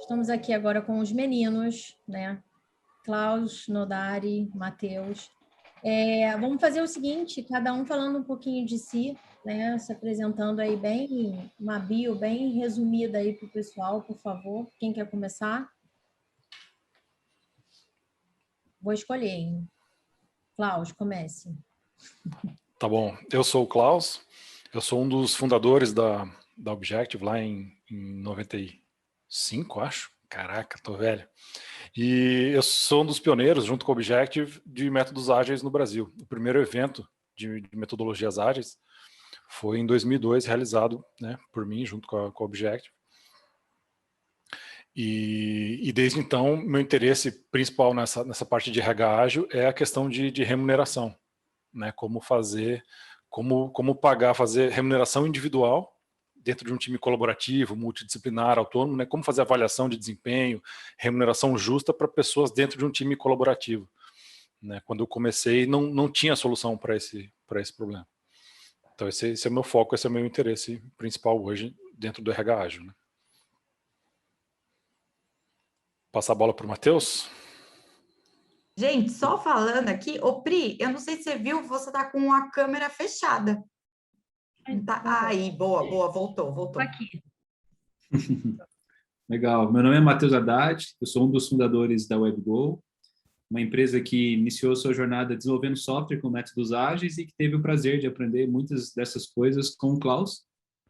Estamos aqui agora com os meninos, né? Klaus, Nodari, Matheus. Vamos fazer o seguinte, cada um falando um pouquinho de si, né? Se apresentando aí bem, uma bio bem resumida aí para o pessoal, por favor. Quem quer começar? Vou escolher, hein? Klaus, comece. Tá bom. Eu sou o Klaus, eu sou um dos fundadores da Objective lá em 95, acho. Caraca, tô velho. E eu sou um dos pioneiros, junto com a Objective, de métodos ágeis no Brasil. O primeiro evento de metodologias ágeis foi em 2002, realizado, né, por mim, junto com a Objective. E desde então, meu interesse principal nessa parte de RH ágil é a questão de remuneração, né? Como pagar, fazer remuneração individual dentro de um time colaborativo, multidisciplinar, autônomo, né? Como fazer avaliação de desempenho, remuneração justa para pessoas dentro de um time colaborativo, né? Quando eu comecei, não tinha solução para esse problema. Então esse é o meu foco, esse é o meu interesse principal hoje dentro do RH ágil, né? Passar a bola para o Matheus. Gente, só falando aqui, ô Pri, eu não sei se você viu, você tá com a câmera fechada. Tá? Aí, boa, voltou. Aqui. Legal. Meu nome é Matheus Haddad, eu sou um dos fundadores da WebGo, uma empresa que iniciou sua jornada desenvolvendo software com métodos ágeis e que teve o prazer de aprender muitas dessas coisas com o Klaus,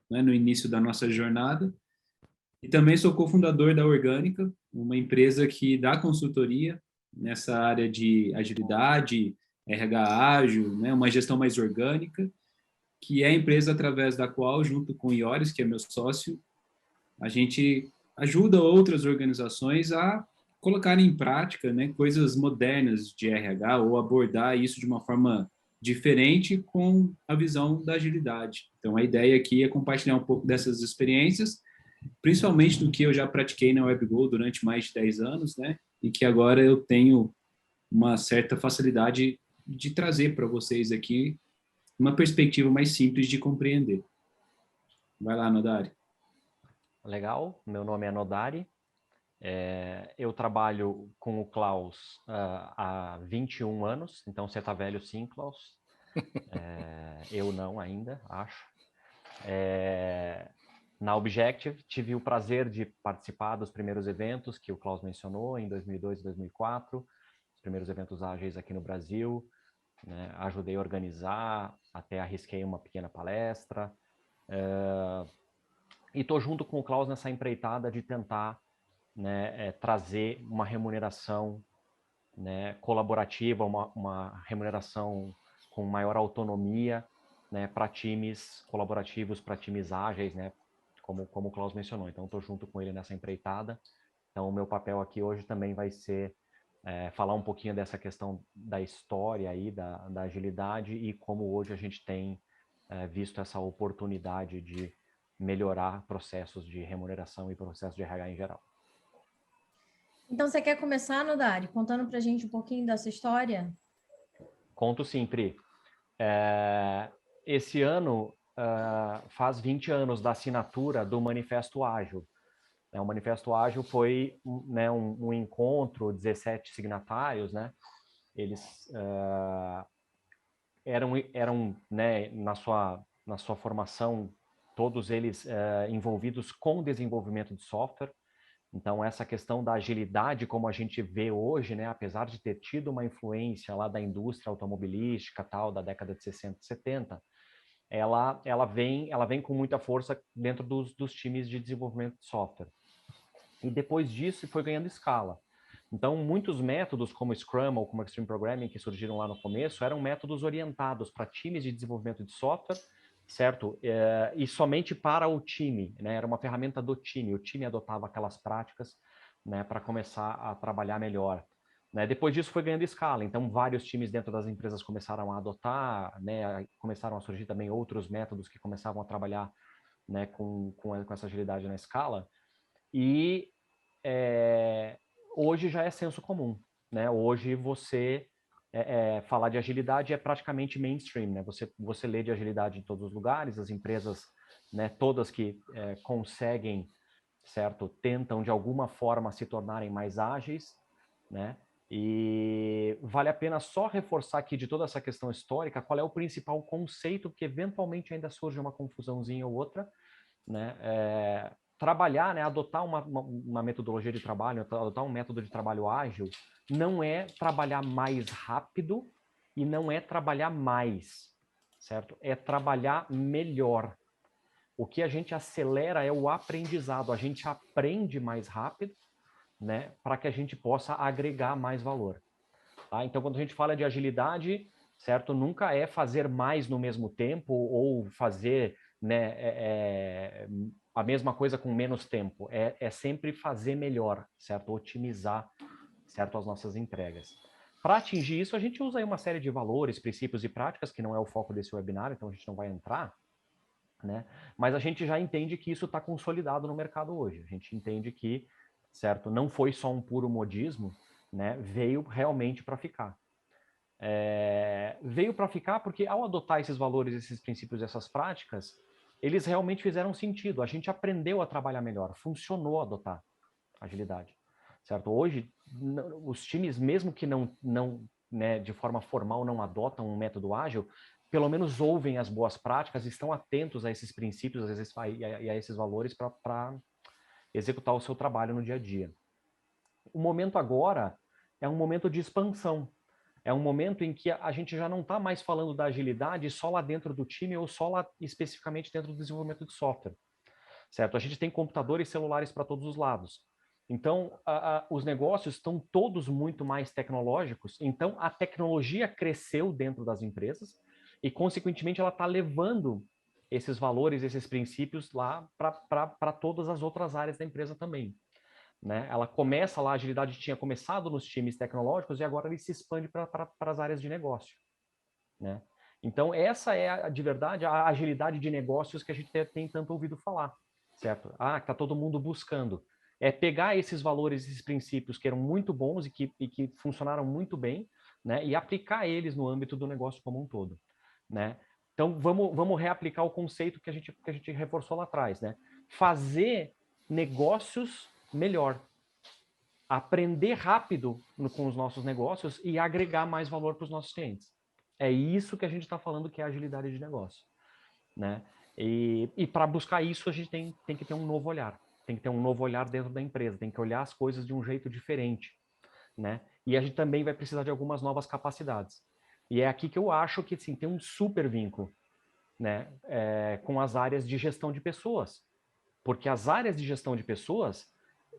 né, no início da nossa jornada. E também sou cofundador da Orgânica, uma empresa que dá consultoria nessa área de agilidade, RH ágil, né, uma gestão mais orgânica, que é a empresa através da qual, junto com o Ioris, que é meu sócio, a gente ajuda outras organizações a colocarem em prática, né, coisas modernas de RH ou abordar isso de uma forma diferente com a visão da agilidade. Então, a ideia aqui é compartilhar um pouco dessas experiências, principalmente do que eu já pratiquei na WebGo durante mais de 10 anos, né, e que agora eu tenho uma certa facilidade de trazer para vocês aqui uma perspectiva mais simples de compreender. Vai lá, Nodari. Legal, meu nome é Nodari, eu trabalho com o Klaus há 21 anos, então você tá velho sim, Klaus. Eu não ainda, acho. Na Objective, tive o prazer de participar dos primeiros eventos que o Klaus mencionou, em 2002 e 2004, os primeiros eventos ágeis aqui no Brasil, né? Ajudei a organizar, até arrisquei uma pequena palestra, e estou junto com o Klaus nessa empreitada de tentar, né, trazer uma remuneração, né, colaborativa, uma remuneração com maior autonomia, né, para times colaborativos, para times ágeis, né, como o Klaus mencionou. Então, estou junto com ele nessa empreitada. Então, o meu papel aqui hoje também vai ser falar um pouquinho dessa questão da história aí, da agilidade e como hoje a gente tem visto essa oportunidade de melhorar processos de remuneração e processos de RH em geral. Então, você quer começar, Nodari, contando para a gente um pouquinho dessa história? Conto sim, Pri. Esse ano faz 20 anos da assinatura do Manifesto Ágil. O Manifesto Ágil foi, né, um encontro, 17 signatários, né? Eles eram né, na sua formação, todos eles envolvidos com desenvolvimento de software. Então, essa questão da agilidade, como a gente vê hoje, né, apesar de ter tido uma influência lá da indústria automobilística, tal, da década de 60 e 70, ela vem com muita força dentro dos times de desenvolvimento de software. E depois disso, foi ganhando escala. Então, muitos métodos como Scrum ou como Extreme Programming, que surgiram lá no começo, eram métodos orientados para times de desenvolvimento de software, certo? E somente para o time, né? Era uma ferramenta do time. O time adotava aquelas práticas, né, para começar a trabalhar melhor. Né? Depois disso foi ganhando escala. Então, vários times dentro das empresas começaram a adotar, né? Começaram a surgir também outros métodos que começavam a trabalhar, né, com essa agilidade na escala. E hoje já é senso comum, né? Hoje você falar de agilidade é praticamente mainstream, né? Você lê de agilidade em todos os lugares, as empresas, né, todas que conseguem, certo, tentam de alguma forma se tornarem mais ágeis, né? E vale a pena só reforçar aqui de toda essa questão histórica, qual é o principal conceito, que eventualmente ainda surge uma confusãozinha ou outra, né? Trabalhar, né, adotar uma metodologia de trabalho, adotar um método de trabalho ágil, não é trabalhar mais rápido e não é trabalhar mais, certo? É trabalhar melhor. O que a gente acelera é o aprendizado, a gente aprende mais rápido, né, para que a gente possa agregar mais valor. Tá? Então, quando a gente fala de agilidade, certo, nunca é fazer mais no mesmo tempo ou fazer, né, a mesma coisa com menos tempo. É sempre fazer melhor, certo, otimizar, certo, as nossas entregas. Para atingir isso, a gente usa aí uma série de valores, princípios e práticas, que não é o foco desse webinar, então a gente não vai entrar, né? Mas a gente já entende que isso está consolidado no mercado hoje. A gente entende que, certo, não foi só um puro modismo, né? Veio realmente para ficar. Veio para ficar porque ao adotar esses valores, esses princípios, essas práticas, eles realmente fizeram sentido. A gente aprendeu a trabalhar melhor, funcionou adotar agilidade, certo? Hoje, os times, mesmo que não né, de forma formal não adotam um método ágil, pelo menos ouvem as boas práticas, estão atentos a esses princípios e a esses valores para executar o seu trabalho no dia a dia. O momento agora é um momento de expansão. É um momento em que a gente já não está mais falando da agilidade só lá dentro do time ou só lá especificamente dentro do desenvolvimento de software, certo? A gente tem computadores e celulares para todos os lados. Então, os negócios estão todos muito mais tecnológicos, então a tecnologia cresceu dentro das empresas e, consequentemente, ela está levando esses valores, esses princípios lá para todas as outras áreas da empresa também. Né? Ela começa lá, a agilidade tinha começado nos times tecnológicos e agora ele se expande para as áreas de negócio. Né? Então, essa é, de verdade, a agilidade de negócios que a gente tem tanto ouvido falar, certo? Que está todo mundo buscando. É pegar esses valores, esses princípios que eram muito bons e que funcionaram muito bem, né? E aplicar eles no âmbito do negócio como um todo, né? Então, vamos reaplicar o conceito que a gente reforçou lá atrás, né? Fazer negócios melhor. Aprender rápido com os nossos negócios e agregar mais valor para os nossos clientes. É isso que a gente está falando que é agilidade de negócio, né? E para buscar isso, a gente tem que ter um novo olhar. Tem que ter um novo olhar dentro da empresa, tem que olhar as coisas de um jeito diferente, né? E a gente também vai precisar de algumas novas capacidades. E é aqui que eu acho que assim, tem um super vínculo, né? Com as áreas de gestão de pessoas. Porque as áreas de gestão de pessoas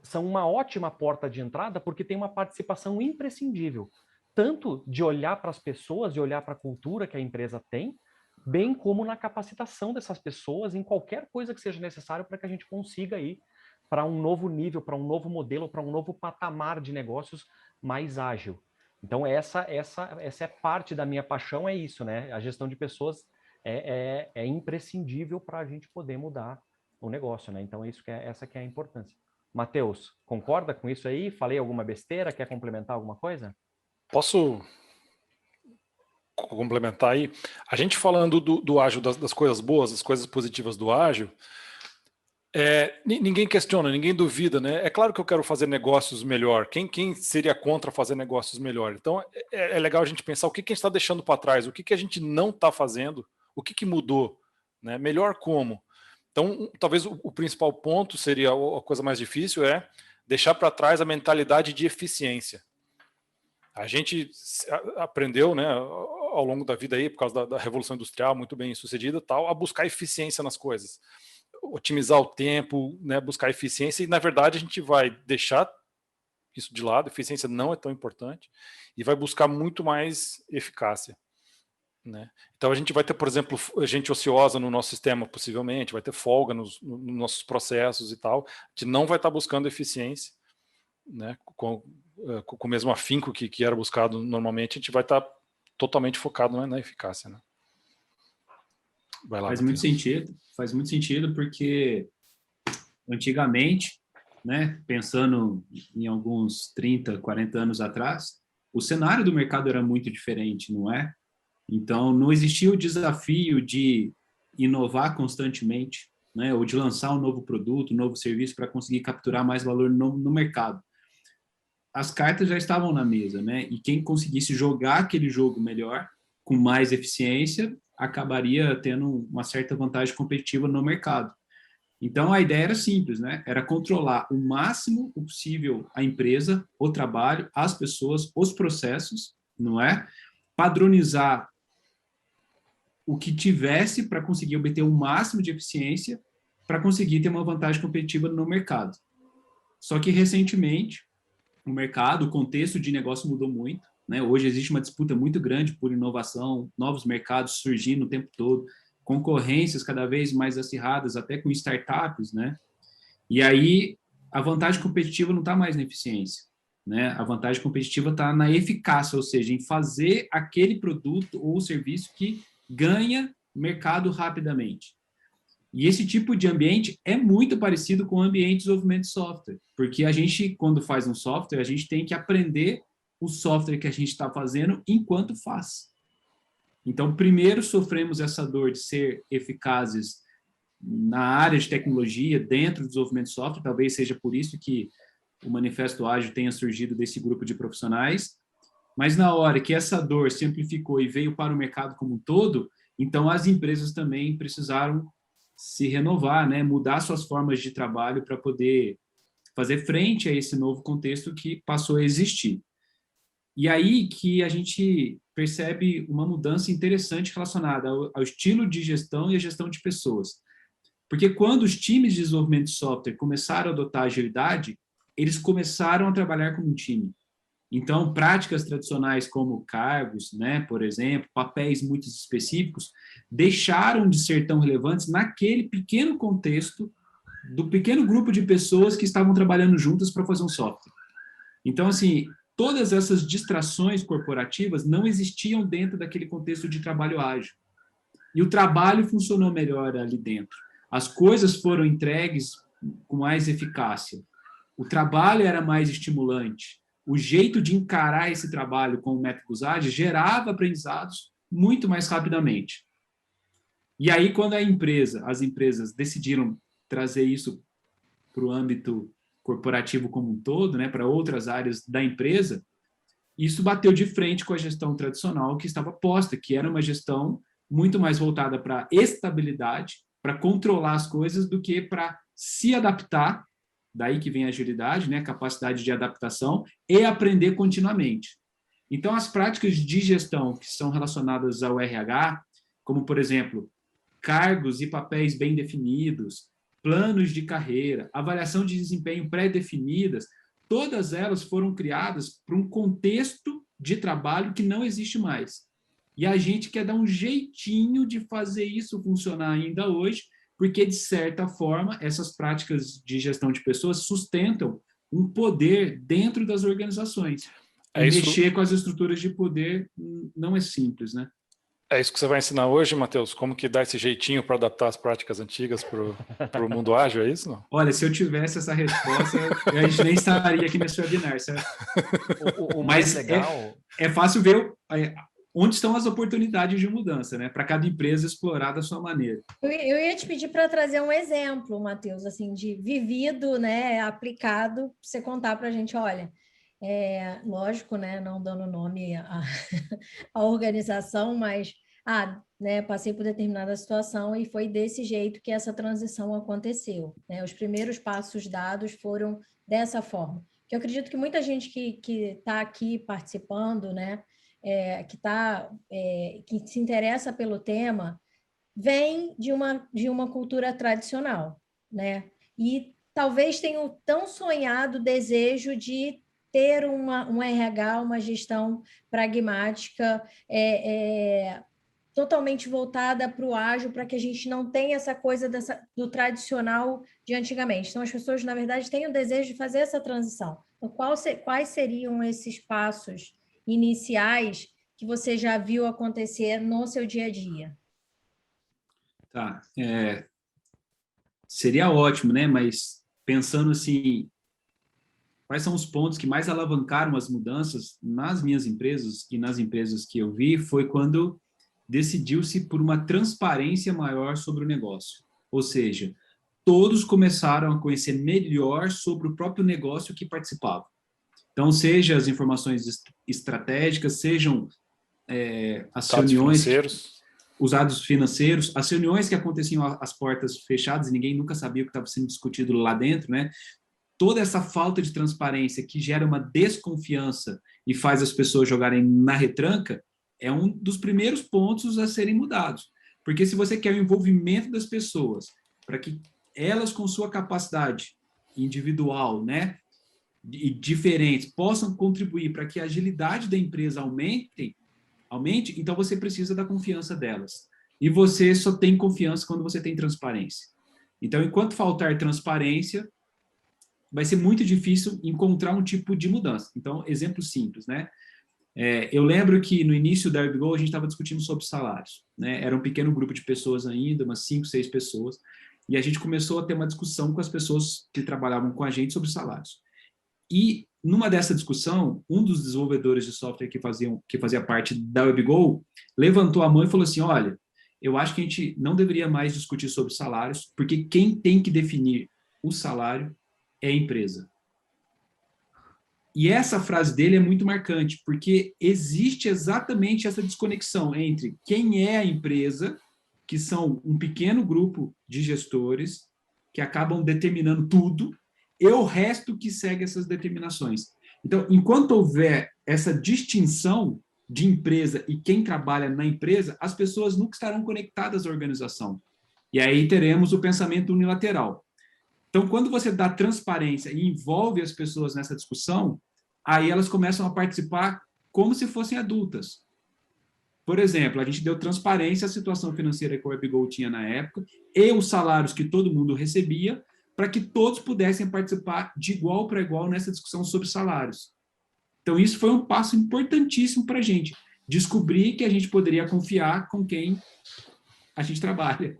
são uma ótima porta de entrada porque tem uma participação imprescindível, tanto de olhar para as pessoas, de olhar para a cultura que a empresa tem, bem como na capacitação dessas pessoas em qualquer coisa que seja necessário para que a gente consiga ir para um novo nível, para um novo modelo, para um novo patamar de negócios mais ágil. Então, essa é parte da minha paixão, é isso, né? A gestão de pessoas é imprescindível para a gente poder mudar o negócio, né? Então, essa que é a importância. Matheus, concorda com isso aí? Falei alguma besteira? Quer complementar alguma coisa? Posso complementar aí? A gente falando do ágil, das coisas boas, das coisas positivas do ágil, ninguém questiona, ninguém duvida, né? É claro que eu quero fazer negócios melhor. Quem seria contra fazer negócios melhor? Então, é legal a gente pensar o que a gente está deixando para trás, o que a gente não está fazendo, o que mudou, né? Melhor como? Então, talvez o principal ponto seria, a coisa mais difícil é deixar para trás a mentalidade de eficiência. A gente aprendeu, né, ao longo da vida aí, por causa da Revolução Industrial, muito bem sucedida, tal, a buscar eficiência nas coisas. Otimizar o tempo, né, buscar eficiência, e na verdade a gente vai deixar isso de lado, eficiência não é tão importante, e vai buscar muito mais eficácia. Né? Então a gente vai ter, por exemplo, gente ociosa no nosso sistema, possivelmente, vai ter folga nos nossos processos e tal, a gente não vai estar buscando eficiência, né? com o mesmo afinco que era buscado normalmente, a gente vai estar totalmente focado na eficácia. Né? Vai lá, faz muito sentido porque antigamente, né, pensando em alguns 30, 40 anos atrás, o cenário do mercado era muito diferente, não é? Então, não existia o desafio de inovar constantemente, né? Ou de lançar um novo produto, um novo serviço para conseguir capturar mais valor no mercado. As cartas já estavam na mesa, né? E quem conseguisse jogar aquele jogo melhor, com mais eficiência, acabaria tendo uma certa vantagem competitiva no mercado. Então, a ideia era simples, né? Era controlar o máximo possível a empresa, o trabalho, as pessoas, os processos, não é? Padronizar o que tivesse para conseguir obter o máximo de eficiência para conseguir ter uma vantagem competitiva no mercado. Só que, recentemente, o mercado, o contexto de negócio mudou muito, né? Hoje existe uma disputa muito grande por inovação, novos mercados surgindo o tempo todo, concorrências cada vez mais acirradas, até com startups, né? E aí a vantagem competitiva não está mais na eficiência, né? A vantagem competitiva está na eficácia, ou seja, em fazer aquele produto ou serviço que ganha mercado rapidamente. E esse tipo de ambiente é muito parecido com o ambiente de desenvolvimento de software, porque a gente, quando faz um software, a gente tem que aprender o software que a gente está fazendo enquanto faz. Então, primeiro sofremos essa dor de ser eficazes na área de tecnologia, dentro do desenvolvimento de software, talvez seja por isso que o Manifesto Ágil tenha surgido desse grupo de profissionais, mas na hora que essa dor se amplificou e veio para o mercado como um todo, então as empresas também precisaram se renovar, né, mudar suas formas de trabalho para poder fazer frente a esse novo contexto que passou a existir. E aí que a gente percebe uma mudança interessante relacionada ao estilo de gestão e à gestão de pessoas. Porque quando os times de desenvolvimento de software começaram a adotar agilidade, eles começaram a trabalhar como um time. Então, práticas tradicionais como cargos, né, por exemplo, papéis muito específicos, deixaram de ser tão relevantes naquele pequeno contexto do pequeno grupo de pessoas que estavam trabalhando juntas para fazer um software. Então, assim, todas essas distrações corporativas não existiam dentro daquele contexto de trabalho ágil. E o trabalho funcionou melhor ali dentro. As coisas foram entregues com mais eficácia. O trabalho era mais estimulante. O jeito de encarar esse trabalho com métodos ágeis gerava aprendizados muito mais rapidamente. E aí, quando as empresas decidiram trazer isso para o âmbito corporativo como um todo, né, para outras áreas da empresa, isso bateu de frente com a gestão tradicional que estava posta, que era uma gestão muito mais voltada para estabilidade, para controlar as coisas, do que para se adaptar, daí que vem a agilidade, né, capacidade de adaptação, e aprender continuamente. Então, as práticas de gestão que são relacionadas ao RH, como, por exemplo, cargos e papéis bem definidos, planos de carreira, avaliação de desempenho pré-definidas, todas elas foram criadas para um contexto de trabalho que não existe mais. E a gente quer dar um jeitinho de fazer isso funcionar ainda hoje, porque, de certa forma, essas práticas de gestão de pessoas sustentam um poder dentro das organizações. E mexer com as estruturas de poder não é simples, né? É isso que você vai ensinar hoje, Matheus? Como que dá esse jeitinho para adaptar as práticas antigas para o mundo ágil, é isso? Não? Olha, se eu tivesse essa resposta, a gente nem estaria aqui nesse webinar, certo? O mais legal... É fácil ver onde estão as oportunidades de mudança, né? Para cada empresa explorar da sua maneira. Eu ia te pedir para trazer um exemplo, Matheus, assim, de vivido, né, aplicado, para você contar para a gente, olha... lógico, né, não dando nome à organização, mas né, passei por determinada situação e foi desse jeito que essa transição aconteceu, né? Os primeiros passos dados foram dessa forma. Que eu acredito que muita gente que está aqui participando, né, que se interessa pelo tema, vem de uma cultura tradicional, né? E talvez tenha o tão sonhado desejo de ter um RH, uma gestão pragmática, totalmente voltada para o ágil, para que a gente não tenha essa coisa do tradicional de antigamente. Então, as pessoas, na verdade, têm o desejo de fazer essa transição. Então, quais seriam esses passos iniciais que você já viu acontecer no seu dia a dia? Tá. Seria ótimo, né? Mas pensando assim, quais são os pontos que mais alavancaram as mudanças nas minhas empresas e nas empresas que eu vi, foi quando decidiu-se por uma transparência maior sobre o negócio. Ou seja, todos começaram a conhecer melhor sobre o próprio negócio que participavam. Então, seja as informações estratégicas, sejam as reuniões, os dados financeiros, as reuniões que aconteciam às portas fechadas e ninguém nunca sabia o que estava sendo discutido lá dentro, né? Toda essa falta de transparência que gera uma desconfiança e faz as pessoas jogarem na retranca é um dos primeiros pontos a serem mudados. Porque se você quer o envolvimento das pessoas para que elas, com sua capacidade individual, né, e diferentes, possam contribuir para que a agilidade da empresa aumente, então você precisa da confiança delas. E você só tem confiança quando você tem transparência. Então, enquanto faltar transparência, vai ser muito difícil encontrar um tipo de mudança. Então, exemplo simples, né? Eu lembro que no início da WebGo a gente estava discutindo sobre salários, né? Era um pequeno grupo de pessoas ainda, umas 5, 6 pessoas, e a gente começou a ter uma discussão com as pessoas que trabalhavam com a gente sobre salários. E numa dessa discussão, um dos desenvolvedores de software que fazia parte da WebGo levantou a mão e falou assim: olha, eu acho que a gente não deveria mais discutir sobre salários, porque quem tem que definir o salário é a empresa. E essa frase dele é muito marcante, porque existe exatamente essa desconexão entre quem é a empresa, que são um pequeno grupo de gestores que acabam determinando tudo, e o resto que segue essas determinações. Então, enquanto houver essa distinção de empresa e quem trabalha na empresa, as pessoas nunca estarão conectadas à organização. E aí teremos o pensamento unilateral. Então, quando você dá transparência e envolve as pessoas nessa discussão, aí elas começam a participar como se fossem adultas. Por exemplo, a gente deu transparência à situação financeira que o WebGo tinha na época e os salários que todo mundo recebia, para que todos pudessem participar de igual para igual nessa discussão sobre salários. Então, isso foi um passo importantíssimo para a gente, descobrir que a gente poderia confiar com quem a gente trabalha.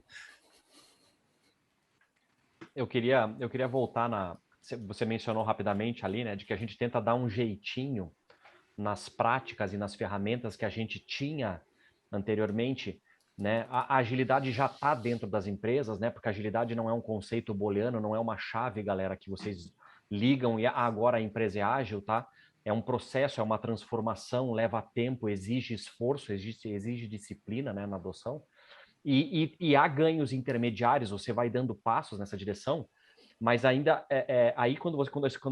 Eu queria voltar você mencionou rapidamente ali, né, de que a gente tenta dar um jeitinho nas práticas e nas ferramentas que a gente tinha anteriormente, né? A agilidade já está dentro das empresas, né? Porque a agilidade não é um conceito booleano, não é uma chave, galera, que vocês ligam e agora a empresa é ágil, tá? É um processo, é uma transformação, leva tempo, exige esforço, exige disciplina, né, na adoção. E há ganhos intermediários, você vai dando passos nessa direção, mas ainda aí quando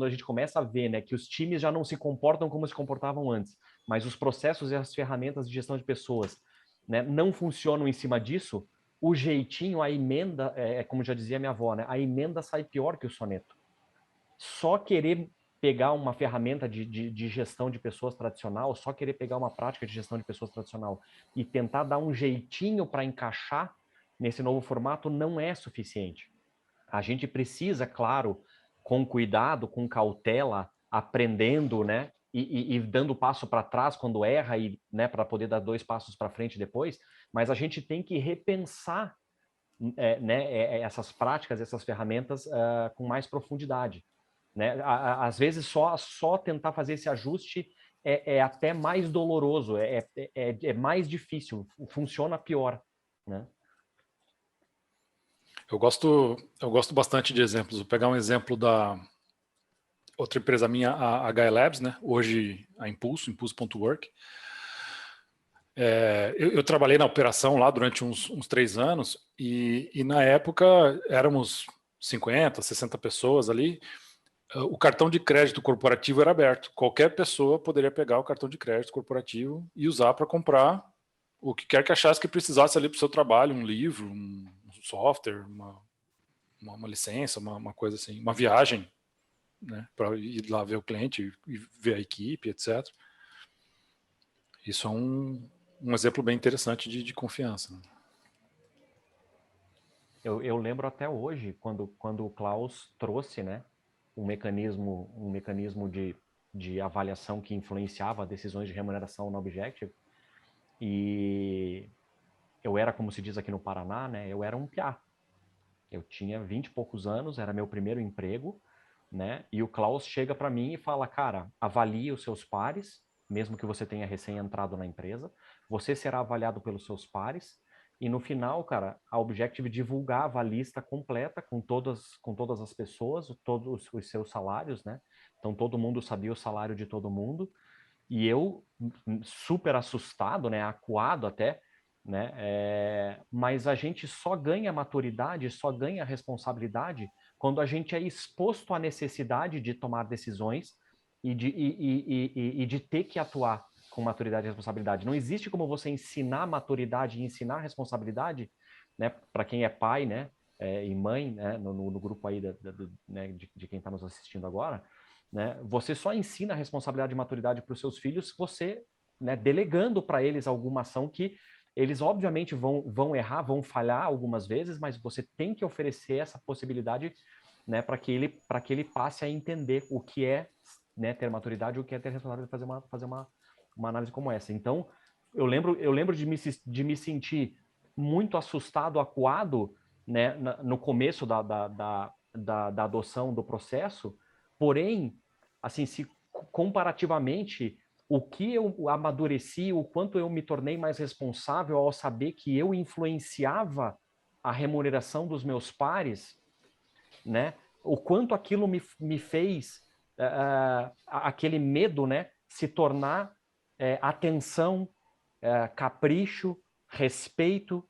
a gente começa a ver, né, que os times já não se comportam como se comportavam antes, mas os processos e as ferramentas de gestão de pessoas, né, não funcionam em cima disso, o jeitinho, a emenda, como já dizia minha avó, né, a emenda sai pior que o soneto. Só querer pegar uma ferramenta de gestão de pessoas tradicional, só querer pegar uma prática de gestão de pessoas tradicional e tentar dar um jeitinho para encaixar nesse novo formato não é suficiente. A gente precisa, claro, com cuidado, com cautela, aprendendo, né, e dando passo para trás quando erra, e, né, para poder dar 2 passos para frente depois, mas a gente tem que repensar né, essas práticas, essas ferramentas com mais profundidade. Né? Às vezes, só tentar fazer esse ajuste é até mais doloroso, é mais difícil, funciona pior, né? Eu gosto bastante de exemplos. Vou pegar um exemplo da outra empresa minha, a HE Labs, né? Hoje a Impulso.work. Eu trabalhei na operação lá durante uns 3 anos e na época éramos 50, 60 pessoas ali. O cartão de crédito corporativo era aberto. Qualquer pessoa poderia pegar o cartão de crédito corporativo e usar para comprar o que quer que achasse que precisasse ali para o seu trabalho, um livro, um software, uma licença, uma coisa assim, uma viagem, né, para ir lá ver o cliente e ver a equipe, etc. Isso é um exemplo bem interessante de confiança. Né? Eu lembro até hoje, quando o Klaus trouxe, né, um mecanismo de avaliação que influenciava decisões de remuneração no Objective, e eu era, como se diz aqui no Paraná, né, eu era um piá. Eu tinha 20 e poucos anos, era meu primeiro emprego, né? E o Klaus chega para mim e fala, cara, avalie os seus pares, mesmo que você tenha recém entrado na empresa, você será avaliado pelos seus pares, e no final, cara, a Objective divulgava a lista completa com todas as pessoas, todos os seus salários, né? Então todo mundo sabia o salário de todo mundo, e eu super assustado, né, acuado até, né, mas a gente só ganha maturidade, só ganha responsabilidade quando a gente é exposto à necessidade de tomar decisões e de ter que atuar com maturidade e responsabilidade. Não existe como você ensinar maturidade e ensinar responsabilidade, né, para quem é pai, né, e mãe, né, no grupo aí né, de quem está nos assistindo agora, né, você só ensina a responsabilidade e maturidade para os seus filhos você, né, delegando para eles alguma ação que eles obviamente vão errar, vão falhar algumas vezes, mas você tem que oferecer essa possibilidade, né, para que ele passe a entender o que é, né, ter maturidade, o que é ter responsabilidade de fazer uma análise como essa. Então, eu lembro de me sentir muito assustado, acuado, né, no começo da adoção do processo, porém, assim, se comparativamente, o que eu amadureci, o quanto eu me tornei mais responsável ao saber que eu influenciava a remuneração dos meus pares, né? O quanto aquilo me fez aquele medo, né, se tornar atenção, capricho, respeito,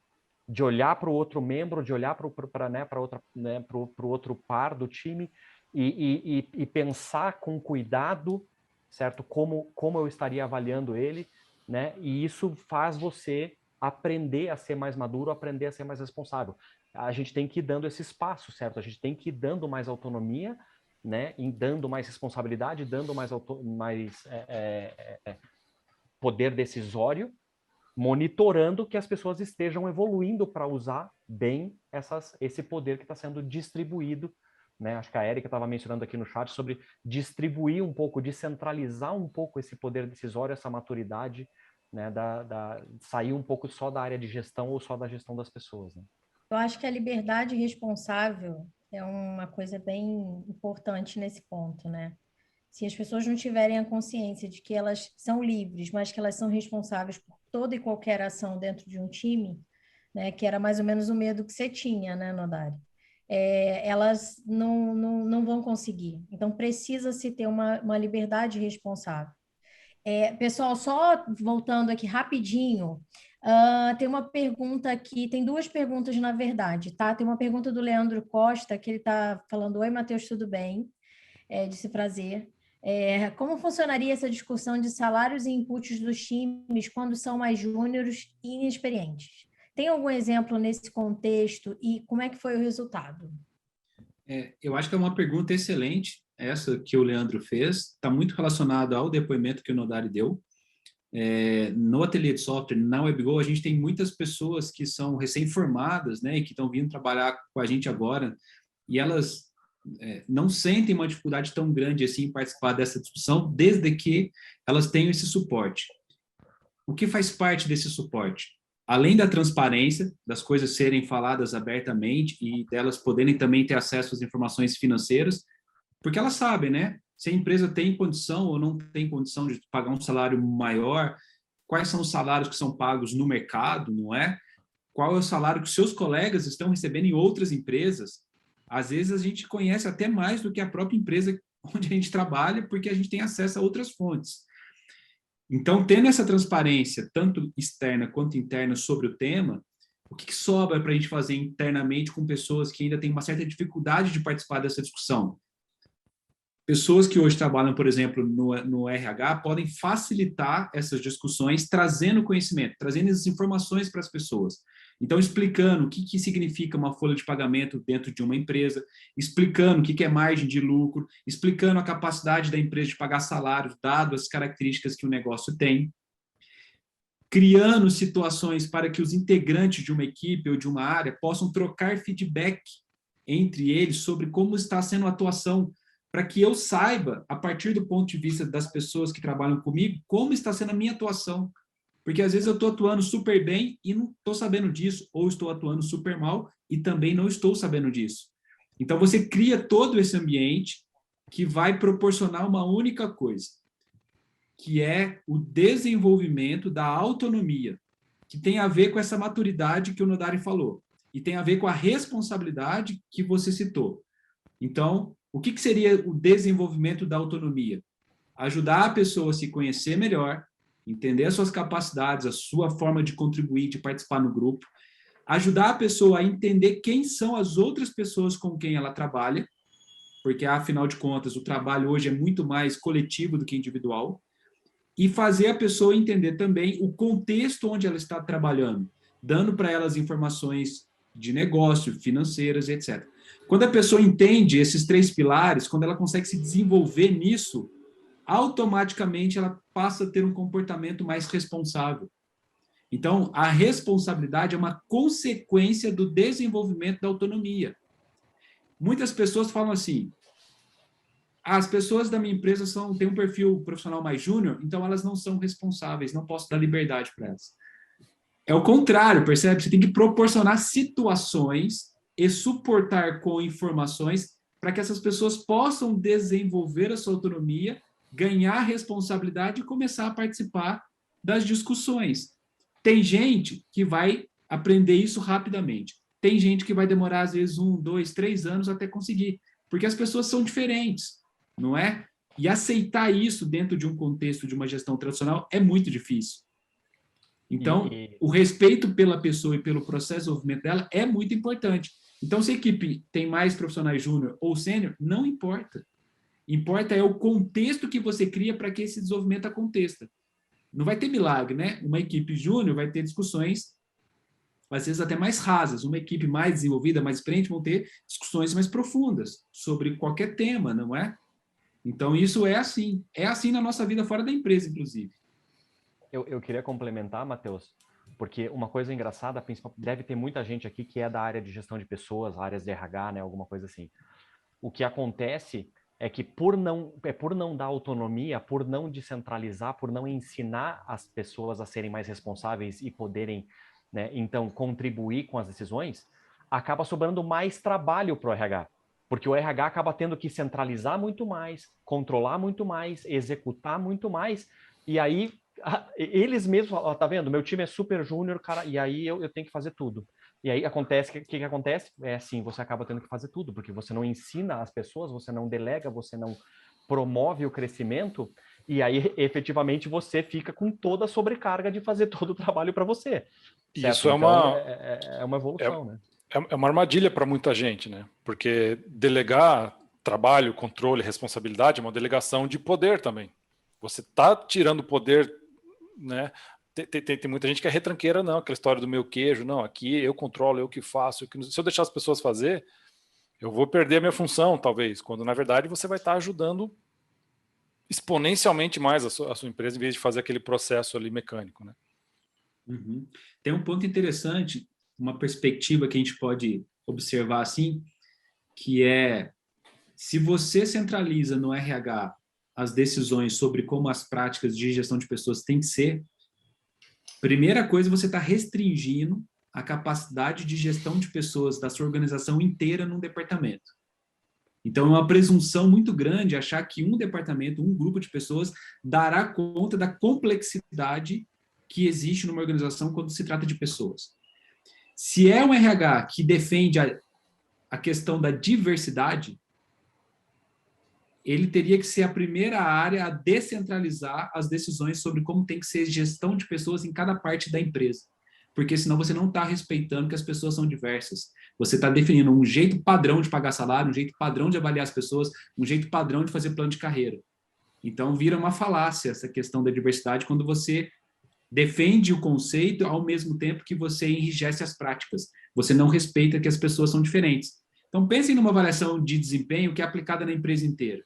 de olhar para o outro membro, de olhar para o outro par do time e pensar com cuidado, certo? Como eu estaria avaliando ele, né? E isso faz você aprender a ser mais maduro, aprender a ser mais responsável. A gente tem que ir dando esse espaço, certo? A gente tem que ir dando mais autonomia, né? E dando mais responsabilidade, dando mais poder decisório, monitorando que as pessoas estejam evoluindo para usar bem esse poder que está sendo distribuído, né? Acho que a Érica estava mencionando aqui no chat sobre distribuir um pouco, descentralizar um pouco esse poder decisório, essa maturidade, né? Sair um pouco só da área de gestão ou só da gestão das pessoas, né? Eu acho que a liberdade responsável é uma coisa bem importante nesse ponto, né? Se as pessoas não tiverem a consciência de que elas são livres, mas que elas são responsáveis por toda e qualquer ação dentro de um time, né, que era mais ou menos o medo que você tinha, né, Nodari? Elas não vão conseguir. Então, precisa-se ter uma liberdade responsável. Pessoal, só voltando aqui rapidinho, tem uma pergunta aqui, tem duas perguntas na verdade, tá? Tem uma pergunta do Leandro Costa, que ele está falando, oi, Matheus, tudo bem? Disse prazer. Como funcionaria essa discussão de salários e inputs dos times quando são mais júniores e inexperientes? Tem algum exemplo nesse contexto e como é que foi o resultado? Eu acho que é uma pergunta excelente, essa que o Leandro fez, está muito relacionada ao depoimento que o Nodari deu. No ateliê de software, na WebGo, a gente tem muitas pessoas que são recém-formadas, né, e que estão vindo trabalhar com a gente agora, e elas não sentem uma dificuldade tão grande assim em participar dessa discussão, desde que elas tenham esse suporte. O que faz parte desse suporte? Além da transparência, das coisas serem faladas abertamente e delas poderem também ter acesso às informações financeiras, porque elas sabem, né? Se a empresa tem condição ou não tem condição de pagar um salário maior, quais são os salários que são pagos no mercado, não é? Qual é o salário que seus colegas estão recebendo em outras empresas? Às vezes a gente conhece até mais do que a própria empresa onde a gente trabalha, porque a gente tem acesso a outras fontes. Então, tendo essa transparência, tanto externa quanto interna, sobre o tema, o que sobra para a gente fazer internamente com pessoas que ainda têm uma certa dificuldade de participar dessa discussão? Pessoas que hoje trabalham, por exemplo, no RH, podem facilitar essas discussões, trazendo conhecimento, trazendo essas informações para as pessoas. Então, explicando o que significa uma folha de pagamento dentro de uma empresa, explicando o que é margem de lucro, explicando a capacidade da empresa de pagar salários, dado as características que o negócio tem, criando situações para que os integrantes de uma equipe ou de uma área possam trocar feedback entre eles sobre como está sendo a atuação, para que eu saiba, a partir do ponto de vista das pessoas que trabalham comigo, como está sendo a minha atuação. Porque às vezes eu estou atuando super bem e não estou sabendo disso, ou estou atuando super mal e também não estou sabendo disso. Então você cria todo esse ambiente que vai proporcionar uma única coisa, que é o desenvolvimento da autonomia, que tem a ver com essa maturidade que o Nodari falou, e tem a ver com a responsabilidade que você citou. Então, o que seria o desenvolvimento da autonomia? Ajudar a pessoa a se conhecer melhor, entender as suas capacidades, a sua forma de contribuir, de participar no grupo, ajudar a pessoa a entender quem são as outras pessoas com quem ela trabalha, porque, afinal de contas, o trabalho hoje é muito mais coletivo do que individual, e fazer a pessoa entender também o contexto onde ela está trabalhando, dando para ela as informações de negócio, financeiras, etc. Quando a pessoa entende esses 3 pilares, quando ela consegue se desenvolver nisso, automaticamente ela passa a ter um comportamento mais responsável. Então, a responsabilidade é uma consequência do desenvolvimento da autonomia. Muitas pessoas falam assim, as pessoas da minha empresa têm um perfil profissional mais júnior, então elas não são responsáveis, não posso dar liberdade para elas. É o contrário, percebe? Você tem que proporcionar situações e suportar com informações para que essas pessoas possam desenvolver a sua autonomia, ganhar responsabilidade e começar a participar das discussões. Tem gente que vai aprender isso rapidamente. Tem gente que vai demorar, às vezes, 1, 2, 3 anos até conseguir, porque as pessoas são diferentes, não é? E aceitar isso dentro de um contexto de uma gestão tradicional é muito difícil. Então, o respeito pela pessoa e pelo processo de desenvolvimento dela é muito importante. Então, se a equipe tem mais profissionais júnior ou sênior, não importa. Importa é o contexto que você cria para que esse desenvolvimento aconteça. Não vai ter milagre, né? Uma equipe júnior vai ter discussões, às vezes até mais rasas. Uma equipe mais desenvolvida, mais experiente, vão ter discussões mais profundas sobre qualquer tema, não é? Então, isso é assim. É assim na nossa vida fora da empresa, inclusive. Eu queria complementar, Matheus, porque uma coisa engraçada, deve ter muita gente aqui que é da área de gestão de pessoas, áreas de RH, né, alguma coisa assim. O que acontece é que por não dar autonomia, por não descentralizar, por não ensinar as pessoas a serem mais responsáveis e poderem, né, então, contribuir com as decisões, acaba sobrando mais trabalho para o RH. Porque o RH acaba tendo que centralizar muito mais, controlar muito mais, executar muito mais, e aí eles mesmos, ó, tá vendo? Meu time é super júnior, cara, e aí eu tenho que fazer tudo. E aí acontece, o que acontece? É assim, você acaba tendo que fazer tudo, porque você não ensina as pessoas, você não delega, você não promove o crescimento, e aí efetivamente você fica com toda a sobrecarga de fazer todo o trabalho para você. Certo? Isso então, é uma evolução, né? É uma armadilha para muita gente, né? Porque delegar trabalho, controle, responsabilidade é uma delegação de poder também. Você está tirando poder, né? Tem muita gente que é retranqueira, não, aquela história do meu queijo, não, aqui eu controlo, eu que faço, se eu deixar as pessoas fazer, eu vou perder a minha função, talvez, quando na verdade você vai estar ajudando exponencialmente mais a sua empresa, em vez de fazer aquele processo ali mecânico, né? Uhum. Tem um ponto interessante, uma perspectiva que a gente pode observar assim, que é, se você centraliza no RH as decisões sobre como as práticas de gestão de pessoas têm que ser, primeira coisa, você está restringindo a capacidade de gestão de pessoas da sua organização inteira num departamento. Então, é uma presunção muito grande achar que um departamento, um grupo de pessoas, dará conta da complexidade que existe numa organização quando se trata de pessoas. Se é um RH que defende a questão da diversidade, ele teria que ser a primeira área a descentralizar as decisões sobre como tem que ser a gestão de pessoas em cada parte da empresa. Porque senão você não está respeitando que as pessoas são diversas. Você está definindo um jeito padrão de pagar salário, um jeito padrão de avaliar as pessoas, um jeito padrão de fazer plano de carreira. Então, vira uma falácia essa questão da diversidade quando você defende o conceito ao mesmo tempo que você enrijece as práticas. Você não respeita que as pessoas são diferentes. Então, pensem numa avaliação de desempenho que é aplicada na empresa inteira.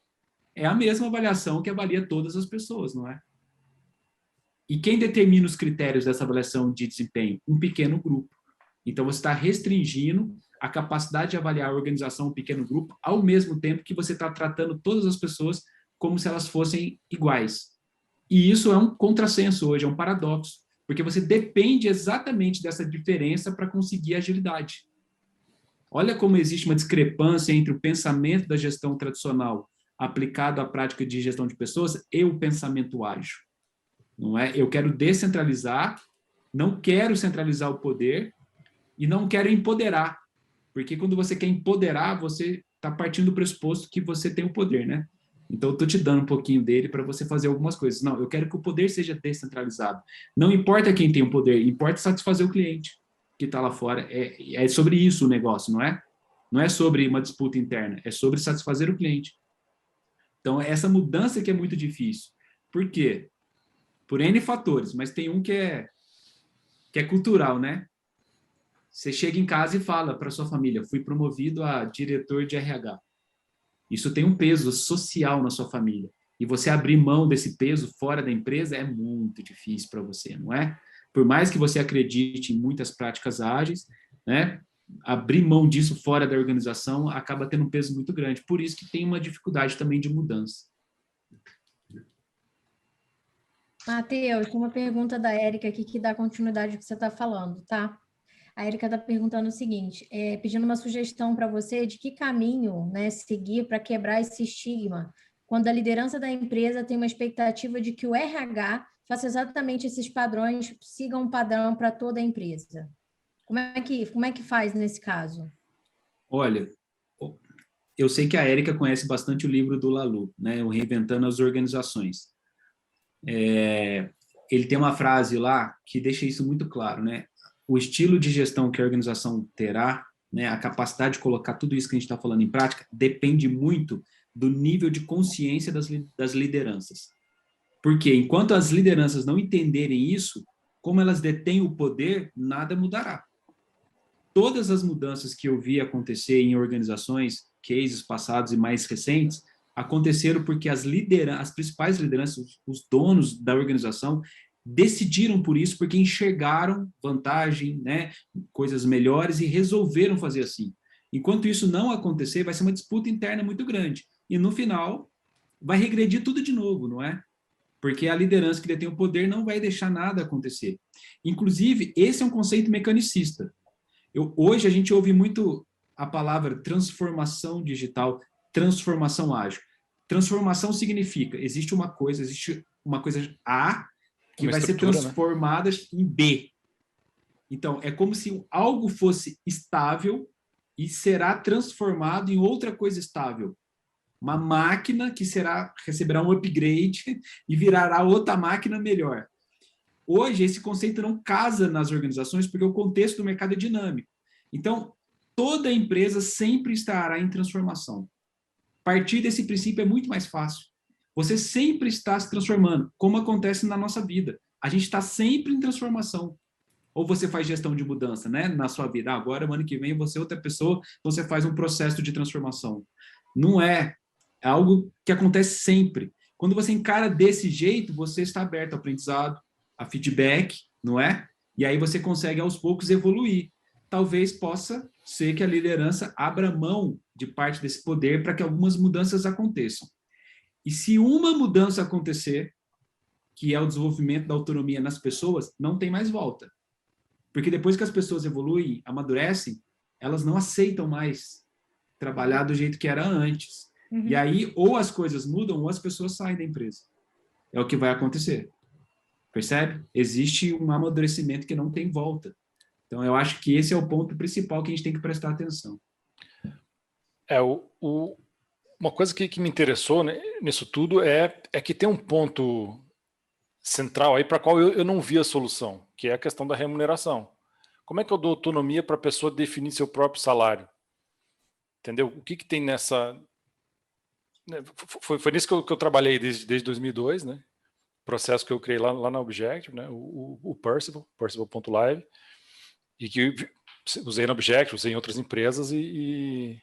É a mesma avaliação que avalia todas as pessoas, não é? E quem determina os critérios dessa avaliação de desempenho? Um pequeno grupo. Então, você está restringindo a capacidade de avaliar a organização um pequeno grupo, ao mesmo tempo que você está tratando todas as pessoas como se elas fossem iguais. E isso é um contrassenso hoje, é um paradoxo, porque você depende exatamente dessa diferença para conseguir agilidade. Olha como existe uma discrepância entre o pensamento da gestão tradicional aplicado à prática de gestão de pessoas e o pensamento ágil. Não é? Eu quero descentralizar, não quero centralizar o poder e não quero empoderar, porque quando você quer empoderar, você está partindo do pressuposto que você tem o poder, né? Então, eu estou te dando um pouquinho dele para você fazer algumas coisas. Não, eu quero que o poder seja descentralizado. Não importa quem tem o poder, importa satisfazer o cliente que está lá fora. É sobre isso o negócio, não é? Não é sobre uma disputa interna, é sobre satisfazer o cliente. Então, essa mudança que é muito difícil. Por quê? Por N fatores, mas tem um que é cultural, né? Você chega em casa e fala para sua família, fui promovido a diretor de RH. Isso tem um peso social na sua família. E você abrir mão desse peso fora da empresa é muito difícil para você, não é? Por mais que você acredite em muitas práticas ágeis, né? Abrir mão disso fora da organização acaba tendo um peso muito grande. Por isso que tem uma dificuldade também de mudança. Matheus, tem uma pergunta da Érica aqui que dá continuidade ao que você está falando, tá? A Érica está perguntando o seguinte, pedindo uma sugestão para você de que caminho, né, seguir para quebrar esse estigma, quando a liderança da empresa tem uma expectativa de que o RH faça exatamente esses padrões, siga um padrão para toda a empresa. Como é que faz nesse caso? Olha, eu sei que a Érica conhece bastante o livro do Laloux, né, o Reinventando as Organizações. Ele tem uma frase lá que deixa isso muito claro, né? O estilo de gestão que a organização terá, né, a capacidade de colocar tudo isso que a gente está falando em prática, depende muito do nível de consciência das lideranças. Porque enquanto as lideranças não entenderem isso, como elas detêm o poder, nada mudará. Todas as mudanças que eu vi acontecer em organizações, cases passados e mais recentes, aconteceram porque as principais lideranças, os donos da organização, decidiram por isso porque enxergaram vantagem, né, coisas melhores e resolveram fazer assim. Enquanto isso não acontecer, vai ser uma disputa interna muito grande. E no final, vai regredir tudo de novo, não é? Porque a liderança que detém o poder não vai deixar nada acontecer. Inclusive, esse é um conceito mecanicista. Hoje a gente ouve muito a palavra transformação digital, transformação ágil. Transformação significa, existe uma coisa A que vai ser transformada, né, em B. Então, é como se algo fosse estável e será transformado em outra coisa estável. Uma máquina que receberá um upgrade e virará outra máquina melhor. Hoje, esse conceito não casa nas organizações porque o contexto do mercado é dinâmico. Então, toda empresa sempre estará em transformação. Partir desse princípio é muito mais fácil. Você sempre está se transformando, como acontece na nossa vida. A gente está sempre em transformação. Ou você faz gestão de mudança, né, na sua vida. Agora, ano que vem, você é outra pessoa, você faz um processo de transformação. Não é. É algo que acontece sempre. Quando você encara desse jeito, você está aberto ao aprendizado, a feedback, não é? E aí você consegue, aos poucos, evoluir. Talvez possa ser que a liderança abra mão de parte desse poder para que algumas mudanças aconteçam. E se uma mudança acontecer, que é o desenvolvimento da autonomia nas pessoas, não tem mais volta. Porque depois que as pessoas evoluem, amadurecem, elas não aceitam mais trabalhar do jeito que era antes. Uhum. E aí, ou as coisas mudam, ou as pessoas saem da empresa. É o que vai acontecer. Percebe? Existe um amadurecimento que não tem volta. Então, eu acho que esse é o ponto principal que a gente tem que prestar atenção. Uma coisa que me interessou, né, nisso tudo é que tem um ponto central aí para a qual eu não vi a solução, que é a questão da remuneração. Como é que eu dou autonomia para a pessoa definir seu próprio salário? Entendeu? O que tem nessa... Foi nisso que eu trabalhei desde 2002, né? Processo que eu criei lá na Objective, né? O Percival.live, e que usei na Objective, usei em outras empresas e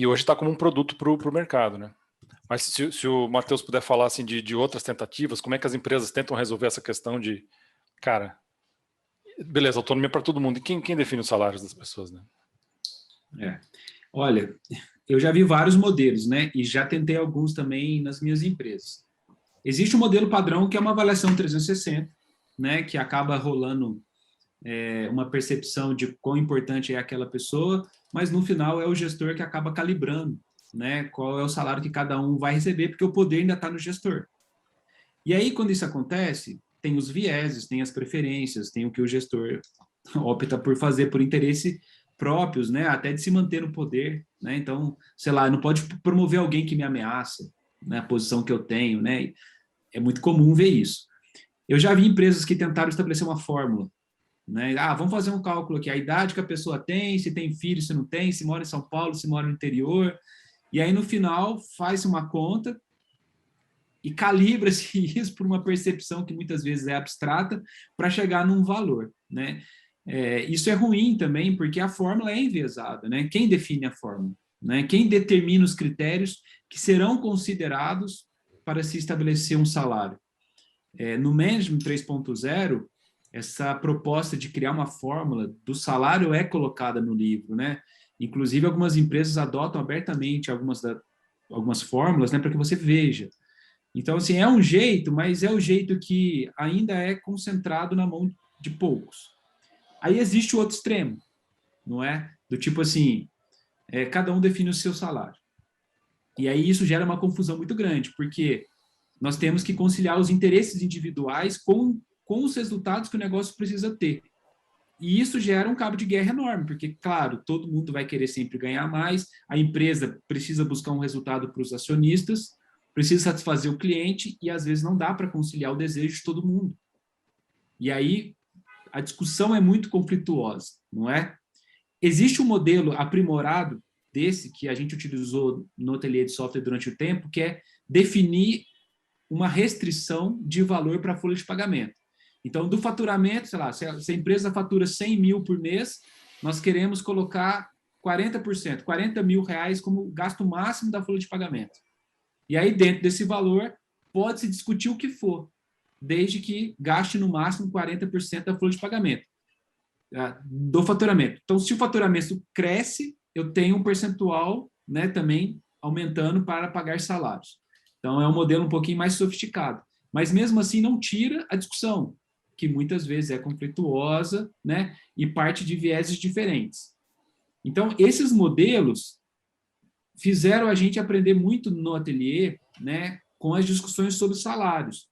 hoje está como um produto para o mercado, né? Mas se o Matheus puder falar assim, de outras tentativas, como é que as empresas tentam resolver essa questão de, cara, beleza, autonomia para todo mundo, e quem define os salários das pessoas, né? Olha, eu já vi vários modelos, né? E já tentei alguns também nas minhas empresas. Existe um modelo padrão que é uma avaliação 360, né? Que acaba rolando uma percepção de quão importante é aquela pessoa, mas no final é o gestor que acaba calibrando né, qual é o salário que cada um vai receber, porque o poder ainda está no gestor. E aí, quando isso acontece, tem os vieses, tem as preferências, tem o que o gestor opta por fazer por interesse próprios, né, até de se manter no poder, né, então, sei lá, não pode promover alguém que me ameaça, né, a posição que eu tenho, né, é muito comum ver isso. Eu já vi empresas que tentaram estabelecer uma fórmula, né, vamos fazer um cálculo aqui, a idade que a pessoa tem, se tem filho, se não tem, se mora em São Paulo, se mora no interior, e aí no final faz uma conta e calibra-se isso por uma percepção que muitas vezes é abstrata para chegar num valor, né? Isso é ruim também, porque a fórmula é enviesada, né? Quem define a fórmula? Né? Quem determina os critérios que serão considerados para se estabelecer um salário? No Management 3.0, essa proposta de criar uma fórmula do salário é colocada no livro, né? Inclusive, algumas empresas adotam abertamente algumas fórmulas, né, para que você veja. Então, assim, é um jeito, mas é o jeito que ainda é concentrado na mão de poucos. Aí existe o outro extremo, não é? Do tipo assim, cada um define o seu salário. E aí isso gera uma confusão muito grande, porque nós temos que conciliar os interesses individuais com os resultados que o negócio precisa ter. E isso gera um cabo de guerra enorme, porque, claro, todo mundo vai querer sempre ganhar mais, a empresa precisa buscar um resultado para os acionistas, precisa satisfazer o cliente e, às vezes, não dá para conciliar o desejo de todo mundo. E aí, a discussão é muito conflituosa, não é? Existe um modelo aprimorado desse, que a gente utilizou no ateliê de software durante o tempo, que é definir uma restrição de valor para a folha de pagamento. Então, do faturamento, sei lá, se a empresa fatura 100 mil por mês, nós queremos colocar 40%, 40 mil reais como gasto máximo da folha de pagamento. E aí, dentro desse valor, pode-se discutir o que for, desde que gaste no máximo 40% da folha de pagamento do faturamento. Então, se o faturamento cresce, eu tenho um percentual, né, também aumentando para pagar salários. Então, é um modelo um pouquinho mais sofisticado. Mas, mesmo assim, não tira a discussão, que muitas vezes é conflituosa, né, e parte de vieses diferentes. Então, esses modelos fizeram a gente aprender muito no ateliê, né, com as discussões sobre salários.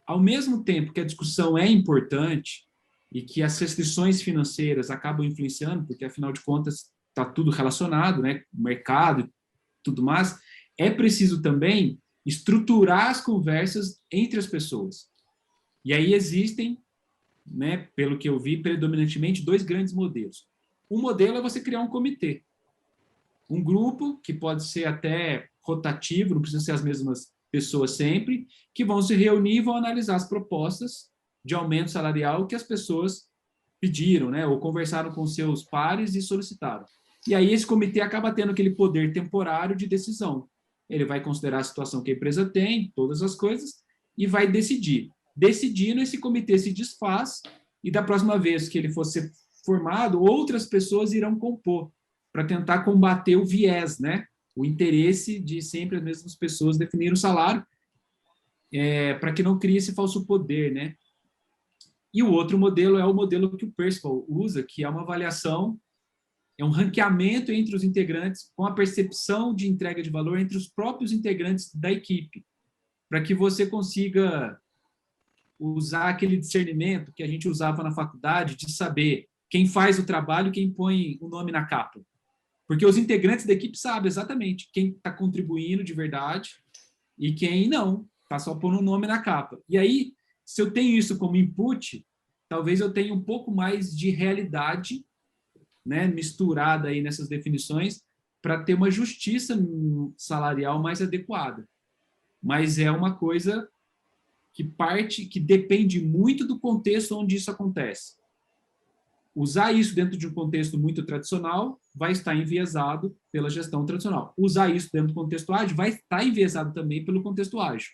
Ao mesmo tempo que a discussão é importante e que as restrições financeiras acabam influenciando, porque, afinal de contas, está tudo relacionado, né, o mercado e tudo mais, é preciso também estruturar as conversas entre as pessoas. E aí existem, né, pelo que eu vi, predominantemente, dois grandes modelos. Um modelo é você criar um comitê. Um grupo, que pode ser até rotativo, não precisa ser as mesmas pessoas sempre, que vão se reunir e vão analisar as propostas de aumento salarial que as pessoas pediram, né, ou conversaram com seus pares e solicitaram. E aí esse comitê acaba tendo aquele poder temporário de decisão. Ele vai considerar a situação que a empresa tem, todas as coisas, e vai decidir. Decidindo, esse comitê se desfaz, e da próxima vez que ele for ser formado, outras pessoas irão compor, para tentar combater o viés, né? O interesse de sempre as mesmas pessoas definir o salário, para que não crie esse falso poder, né? E o outro modelo é o modelo que o Percival usa, que é uma avaliação, é um ranqueamento entre os integrantes com a percepção de entrega de valor entre os próprios integrantes da equipe, para que você consiga usar aquele discernimento que a gente usava na faculdade de saber quem faz o trabalho e quem põe o nome na capa. Porque os integrantes da equipe sabem exatamente quem está contribuindo de verdade e quem não, está só pondo o nome na capa. E aí, se eu tenho isso como input, talvez eu tenha um pouco mais de realidade, né, misturada aí nessas definições, para ter uma justiça salarial mais adequada. Mas é uma coisa que depende muito do contexto onde isso acontece. Usar isso dentro de um contexto muito tradicional vai estar enviesado pela gestão tradicional. Usar isso dentro do contexto ágil vai estar enviesado também pelo contexto ágil.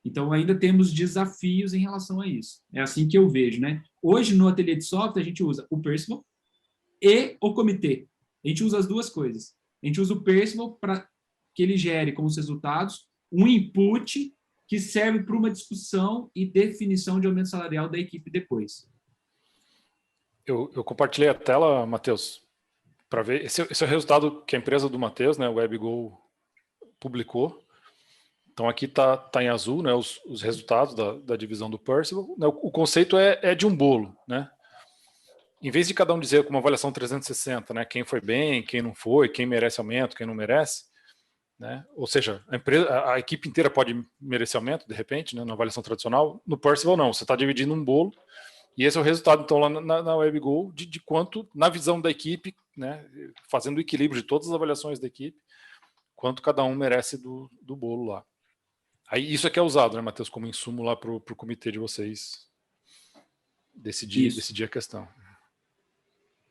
Então, ainda temos desafios em relação a isso. É assim que eu vejo, né? Hoje, no ateliê de software, a gente usa o Percival e o comitê. A gente usa as duas coisas. A gente usa o Percival para que ele gere como os resultados um input que serve para uma discussão e definição de aumento salarial da equipe depois. Eu compartilhei a tela, Matheus, para ver. Esse é o resultado que a empresa do Matheus, né, o WebGo, publicou. Então aqui tá em azul, né, os resultados da divisão do Percival. O conceito é de um bolo, né? Em vez de cada um dizer com uma avaliação 360, né, quem foi bem, quem não foi, quem merece aumento, quem não merece, né? Ou seja, a equipe inteira pode merecer aumento, de repente, né, na avaliação tradicional. No Percival não, você está dividindo um bolo, e esse é o resultado, então, lá na WebGo, de quanto, na visão da equipe, né, fazendo o equilíbrio de todas as avaliações da equipe, quanto cada um merece do bolo lá. Aí isso aqui é usado, né, Matheus, como insumo lá para o comitê de vocês decidir a questão.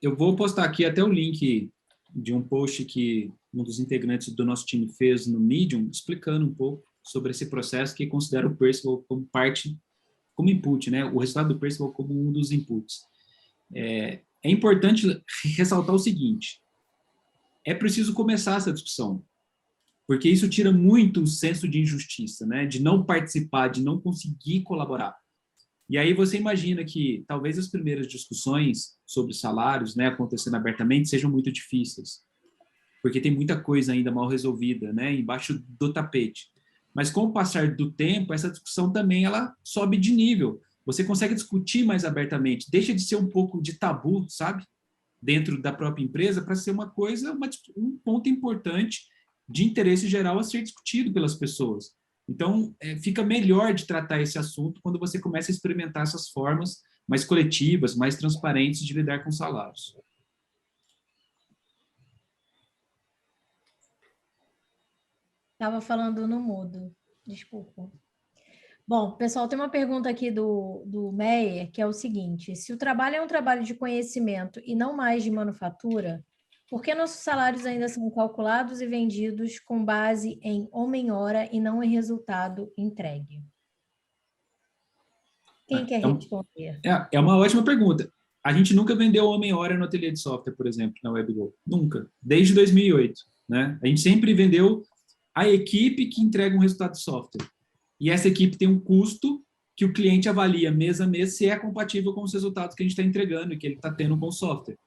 Eu vou postar aqui até o link de um post que um dos integrantes do nosso time fez no Medium, explicando um pouco sobre esse processo que considera o Percival como como input, né? O resultado do Percival como um dos inputs. É importante ressaltar o seguinte: é preciso começar essa discussão, porque isso tira muito o senso de injustiça, né? De não participar, de não conseguir colaborar. E aí você imagina que talvez as primeiras discussões sobre salários, né, acontecendo abertamente, sejam muito difíceis, porque tem muita coisa ainda mal resolvida, né, embaixo do tapete. Mas com o passar do tempo, essa discussão também ela sobe de nível. Você consegue discutir mais abertamente, deixa de ser um pouco de tabu, sabe? Dentro da própria empresa, para ser uma coisa, um ponto importante de interesse geral a ser discutido pelas pessoas. Então, fica melhor de tratar esse assunto quando você começa a experimentar essas formas mais coletivas, mais transparentes de lidar com salários. Estava falando no mudo, desculpa. Bom, pessoal, tem uma pergunta aqui do Meyer, que é o seguinte: se o trabalho é um trabalho de conhecimento e não mais de manufatura, por que nossos salários ainda são calculados e vendidos com base em homem-hora e não em resultado entregue? Quem quer responder? É uma ótima pergunta. A gente nunca vendeu homem-hora no ateliê de software, por exemplo, na WebGo. Nunca. Desde 2008. Né? A gente sempre vendeu a equipe que entrega um resultado de software. E essa equipe tem um custo que o cliente avalia mês a mês se é compatível com os resultados que a gente está entregando e que ele está tendo com o software.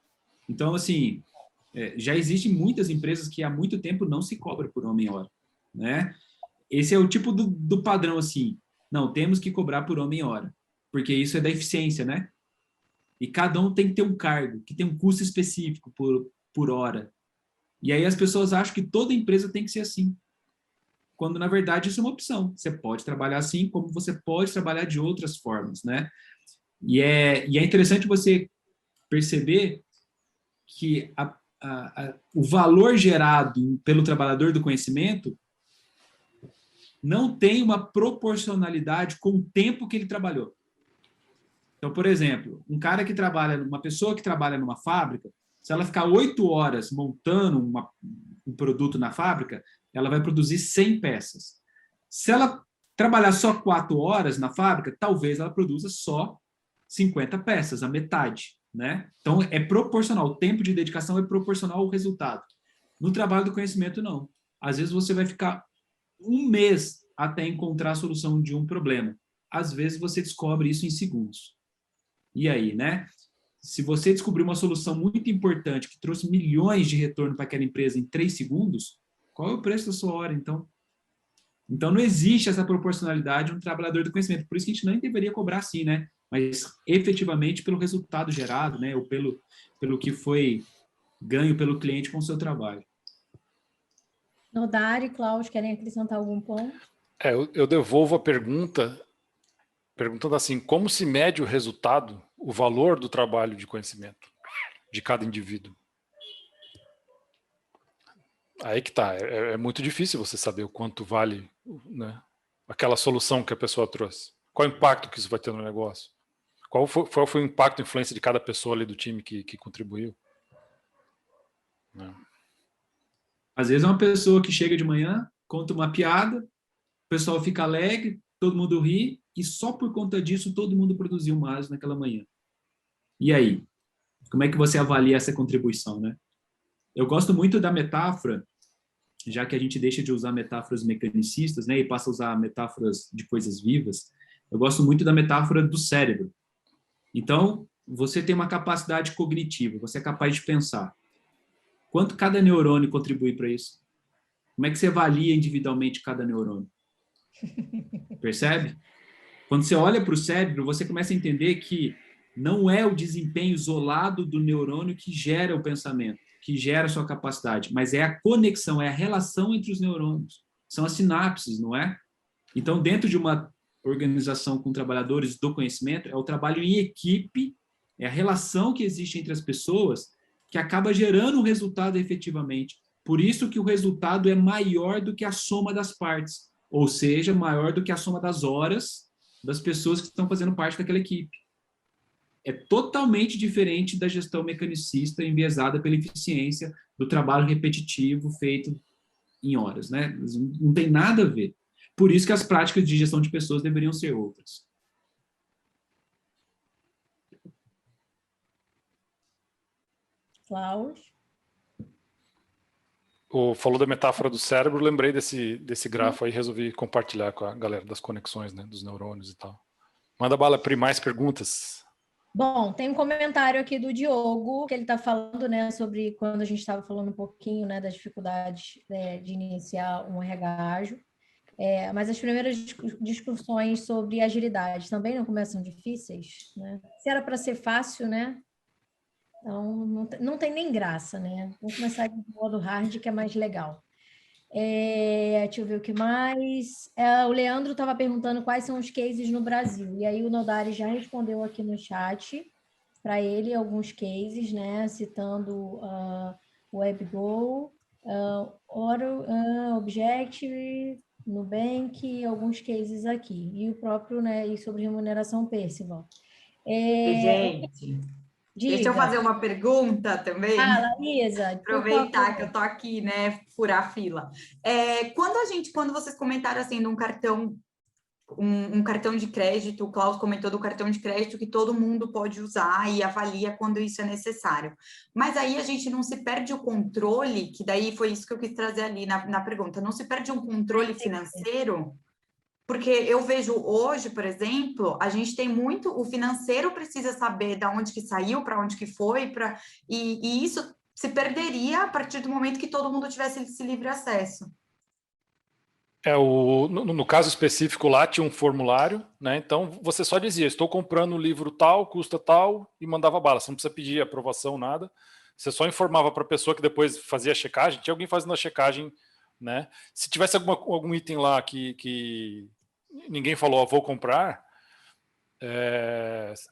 Então, assim, já existem muitas empresas que há muito tempo não se cobra por homem-hora, né? Esse é o tipo do padrão, assim, não, temos que cobrar por homem-hora, porque isso é da eficiência, né? E cada um tem que ter um cargo, que tem um custo específico por hora. E aí as pessoas acham que toda empresa tem que ser assim, quando, na verdade, isso é uma opção. Você pode trabalhar assim, como você pode trabalhar de outras formas, né? E é interessante você perceber que o valor gerado pelo trabalhador do conhecimento não tem uma proporcionalidade com o tempo que ele trabalhou. Então, por exemplo, uma pessoa que trabalha numa fábrica, se ela ficar 8 horas montando um produto na fábrica, ela vai produzir 100 peças. Se ela trabalhar só 4 horas na fábrica, talvez ela produza só 50 peças, a metade, né? Então, é proporcional. O tempo de dedicação é proporcional ao resultado. No trabalho do conhecimento, não. Às vezes, você vai ficar um mês até encontrar a solução de um problema. Às vezes, você descobre isso em segundos. E aí, né? Se você descobrir uma solução muito importante que trouxe milhões de retorno para aquela empresa em 3 segundos, qual é o preço da sua hora, então? Então, não existe essa proporcionalidade no trabalhador do conhecimento. Por isso que a gente não deveria cobrar assim, né? Mas, efetivamente, pelo resultado gerado, né? Ou pelo que foi ganho pelo cliente com o seu trabalho. Nodari e Klaus, querem acrescentar algum ponto? Eu devolvo a pergunta, perguntando assim, como se mede o resultado, o valor do trabalho de conhecimento de cada indivíduo? Aí que tá, é muito difícil você saber o quanto vale, né, aquela solução que a pessoa trouxe. Qual o impacto que isso vai ter no negócio? Qual foi o impacto e influência de cada pessoa ali do time que contribuiu? Às vezes é uma pessoa que chega de manhã, conta uma piada, o pessoal fica alegre, todo mundo ri, e só por conta disso todo mundo produziu mais naquela manhã. E aí? Como é que você avalia essa contribuição, né? Eu gosto muito da metáfora, já que a gente deixa de usar metáforas mecanicistas, né, e passa a usar metáforas de coisas vivas. Eu gosto muito da metáfora do cérebro. Então, você tem uma capacidade cognitiva, você é capaz de pensar. Quanto cada neurônio contribui para isso? Como é que você avalia individualmente cada neurônio? Percebe? Quando você olha para o cérebro, você começa a entender que não é o desempenho isolado do neurônio que gera o pensamento, que gera a sua capacidade, mas é a conexão, é a relação entre os neurônios. São as sinapses, não é? Então, dentro de uma organização com trabalhadores do conhecimento, é o trabalho em equipe, é a relação que existe entre as pessoas que acaba gerando o resultado efetivamente. Por isso que o resultado é maior do que a soma das partes, ou seja, maior do que a soma das horas das pessoas que estão fazendo parte daquela equipe. É totalmente diferente da gestão mecanicista enviesada pela eficiência do trabalho repetitivo feito em horas, né? Não tem nada a ver. Por isso que as práticas de gestão de pessoas deveriam ser outras. Klaus? Falou da metáfora do cérebro, lembrei desse grafo aí, resolvi compartilhar com a galera das conexões, né, dos neurônios e tal. Manda bala, Pri, mais perguntas? Bom, tem um comentário aqui do Diogo, que ele está falando, né, sobre quando a gente estava falando um pouquinho, né, das dificuldades de iniciar um RH ágil. Mas as primeiras discussões sobre agilidade também não começam difíceis, né? Se era para ser fácil, né? Então, não tem nem graça, né? Vamos começar de modo hard, que é mais legal. Deixa eu ver o que mais. O Leandro estava perguntando quais são os cases no Brasil. E aí o Nodari já respondeu aqui no chat para ele alguns cases, né? Citando o WebGo, Objective, Nubank, alguns cases aqui. E o próprio, né? E sobre remuneração Percival. Gente, deixa eu fazer uma pergunta também. Laísa, Aproveitar que eu tô aqui, né? Furar a fila. Quando vocês comentaram assim de um cartão de crédito, o Klaus comentou do cartão de crédito que todo mundo pode usar e avalia quando isso é necessário. Mas aí a gente não se perde o controle, que daí foi isso que eu quis trazer ali na pergunta, não se perde um controle financeiro? Porque eu vejo hoje, por exemplo, a gente tem muito, o financeiro precisa saber de onde que saiu, para onde que foi, e isso se perderia a partir do momento que todo mundo tivesse esse livre acesso. No caso específico lá tinha um formulário, né? Então você só dizia, estou comprando um livro tal, custa tal, e mandava bala. Você não precisa pedir aprovação, nada. Você só informava para a pessoa que depois fazia a checagem. Tinha alguém fazendo a checagem, né? Se tivesse algum item lá que ninguém falou, vou comprar,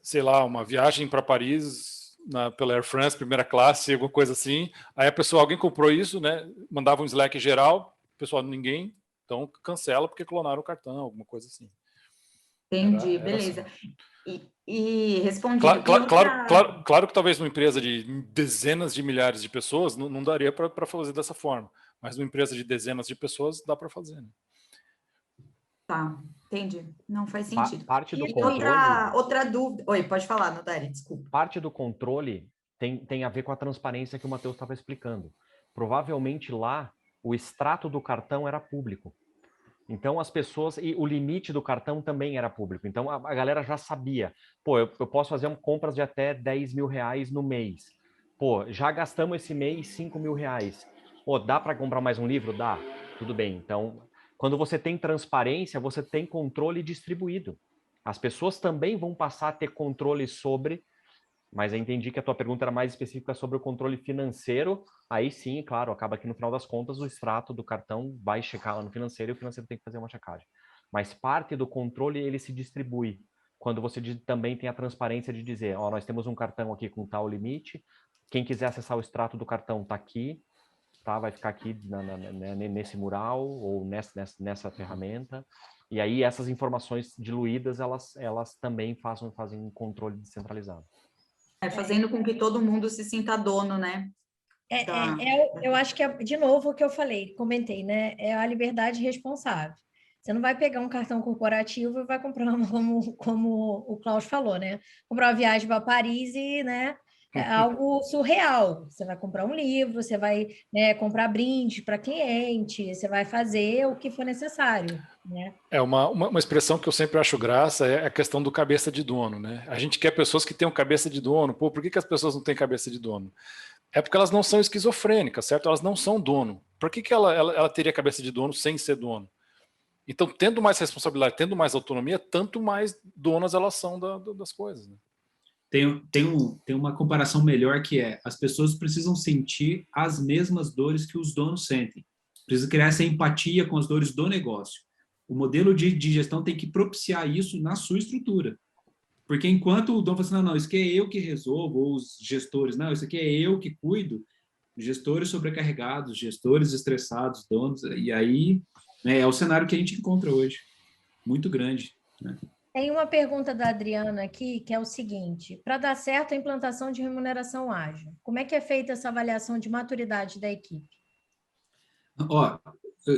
sei lá, uma viagem para Paris pela Air France, primeira classe, alguma coisa assim. Aí alguém comprou isso, né? Mandava um Slack geral, o pessoal, ninguém, então cancela porque clonaram o cartão, alguma coisa assim. Entendi, beleza. Assim. E respondido. Claro que talvez numa empresa de dezenas de milhares de pessoas não daria para fazer dessa forma, mas numa empresa de dezenas de pessoas dá para fazer, né? Tá, entendi. Não faz sentido. Parte do controle... outra dúvida. Oi, pode falar, Nodari, desculpa. Parte do controle tem a ver com a transparência que o Matheus estava explicando. Provavelmente lá, o extrato do cartão era público. Então, as pessoas... E o limite do cartão também era público. Então, a galera já sabia. Pô, eu posso fazer compras de até 10 mil reais no mês. Pô, já gastamos esse mês 5 mil reais. Pô, dá para comprar mais um livro? Dá. Tudo bem. Então... Quando você tem transparência, você tem controle distribuído. As pessoas também vão passar a ter controle sobre, mas eu entendi que a tua pergunta era mais específica sobre o controle financeiro. Aí sim, claro, acaba que no final das contas o extrato do cartão vai checar lá no financeiro e o financeiro tem que fazer uma checagem. Mas parte do controle, ele se distribui. Quando você também tem a transparência de dizer, nós temos um cartão aqui com tal limite, quem quiser acessar o extrato do cartão está aqui, tá? Vai ficar aqui nesse mural ou nessa ferramenta. E aí essas informações diluídas, elas também fazem um controle descentralizado. Fazendo com que todo mundo se sinta dono, né? Eu acho que de novo o que eu comentei, né? É a liberdade responsável. Você não vai pegar um cartão corporativo e vai comprar, como o Klaus falou, né? Comprar uma viagem para Paris e, né? É algo surreal. Você vai comprar um livro, você vai, né, comprar brinde para cliente, você vai fazer o que for necessário, né? Uma expressão que eu sempre acho graça é a questão do cabeça de dono, né? A gente quer pessoas que tenham cabeça de dono. Pô, por que as pessoas não têm cabeça de dono? É porque elas não são esquizofrênicas, certo? Elas não são dono. Por que ela teria cabeça de dono sem ser dono? Então, tendo mais responsabilidade, tendo mais autonomia, tanto mais donas elas são das coisas. Né? Tem uma comparação melhor que as pessoas precisam sentir as mesmas dores que os donos sentem. Precisa criar essa empatia com as dores do negócio. O modelo de gestão tem que propiciar isso na sua estrutura. Porque enquanto o dono fala assim, não, isso aqui é eu que resolvo, ou os gestores, não, isso aqui é eu que cuido, gestores sobrecarregados, gestores estressados, donos, e aí é o cenário que a gente encontra hoje, muito grande. Né? Tem uma pergunta da Adriana aqui, que é o seguinte: para dar certo a implantação de remuneração ágil, como é que é feita essa avaliação de maturidade da equipe? Ó,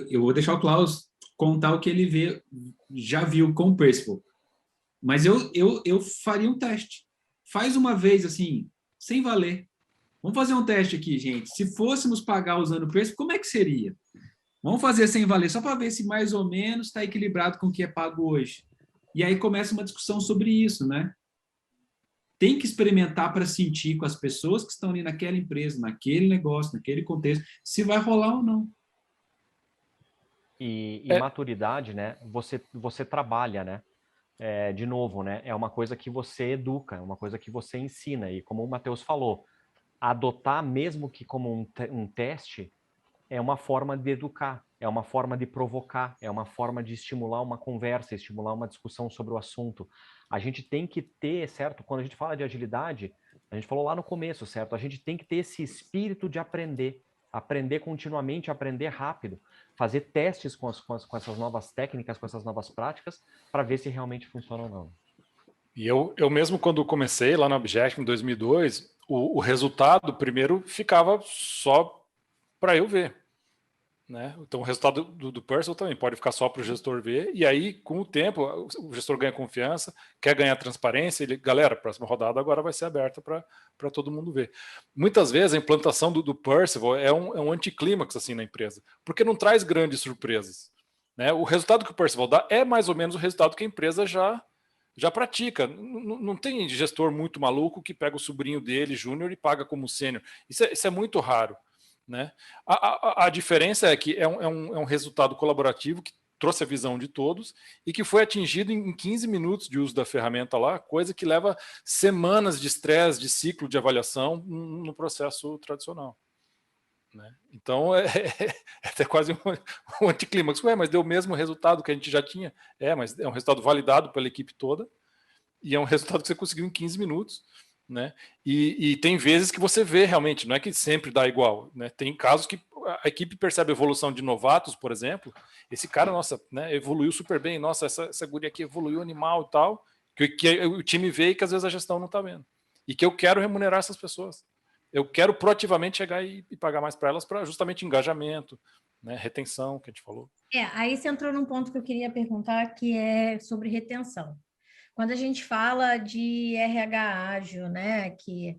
eu vou deixar o Klaus contar o que ele já viu com o Percival, mas eu faria um teste. Faz uma vez, assim, sem valer. Vamos fazer um teste aqui, gente. Se fôssemos pagar usando o Percival, como é que seria? Vamos fazer sem valer, só para ver se mais ou menos está equilibrado com o que é pago hoje. E aí começa uma discussão sobre isso, né? Tem que experimentar para sentir com as pessoas que estão ali naquela empresa, naquele negócio, naquele contexto, se vai rolar ou não. E maturidade, né? Você trabalha, né? De novo, né? É uma coisa que você educa, é uma coisa que você ensina. E como o Matheus falou, adotar mesmo que como um teste é uma forma de educar, é uma forma de provocar, é uma forma de estimular uma conversa, estimular uma discussão sobre o assunto. A gente tem que ter, certo? Quando a gente fala de agilidade, a gente falou lá no começo, certo? A gente tem que ter esse espírito de aprender continuamente, aprender rápido, fazer testes com essas novas técnicas, com essas novas práticas, para ver se realmente funciona ou não. E eu mesmo, quando comecei lá na Objective em 2002, o resultado primeiro ficava só para eu ver. Né? Então o resultado do Percival também pode ficar só para o gestor ver, e aí com o tempo o gestor ganha confiança, quer ganhar transparência, galera, a próxima rodada agora vai ser aberta para todo mundo ver. Muitas vezes a implantação do Percival é um anticlímax assim na empresa, porque não traz grandes surpresas. Né? O resultado que o Percival dá é mais ou menos o resultado que a empresa já pratica. Não tem gestor muito maluco que pega o sobrinho dele, júnior, e paga como sênior. Isso é muito raro. Né? A diferença é que é um resultado colaborativo que trouxe a visão de todos e que foi atingido em 15 minutos de uso da ferramenta lá, coisa que leva semanas de estresse, de ciclo de avaliação no processo tradicional. Né? Então é até quase um anticlímax. Mas deu o mesmo resultado que a gente já tinha. Mas é um resultado validado pela equipe toda e é um resultado que você conseguiu em 15 minutos. Né? E tem vezes que você vê realmente, não é que sempre dá igual, né? Tem casos que a equipe percebe a evolução de novatos, por exemplo, esse cara, nossa, né, evoluiu super bem, nossa, essa guria aqui evoluiu animal e tal, que o time vê e que às vezes a gestão não está vendo, e que eu quero remunerar essas pessoas, eu quero proativamente chegar e pagar mais para elas, para justamente engajamento, né, retenção, que a gente falou. Aí você entrou num ponto que eu queria perguntar, que é sobre retenção. Quando a gente fala de RH ágil, né, que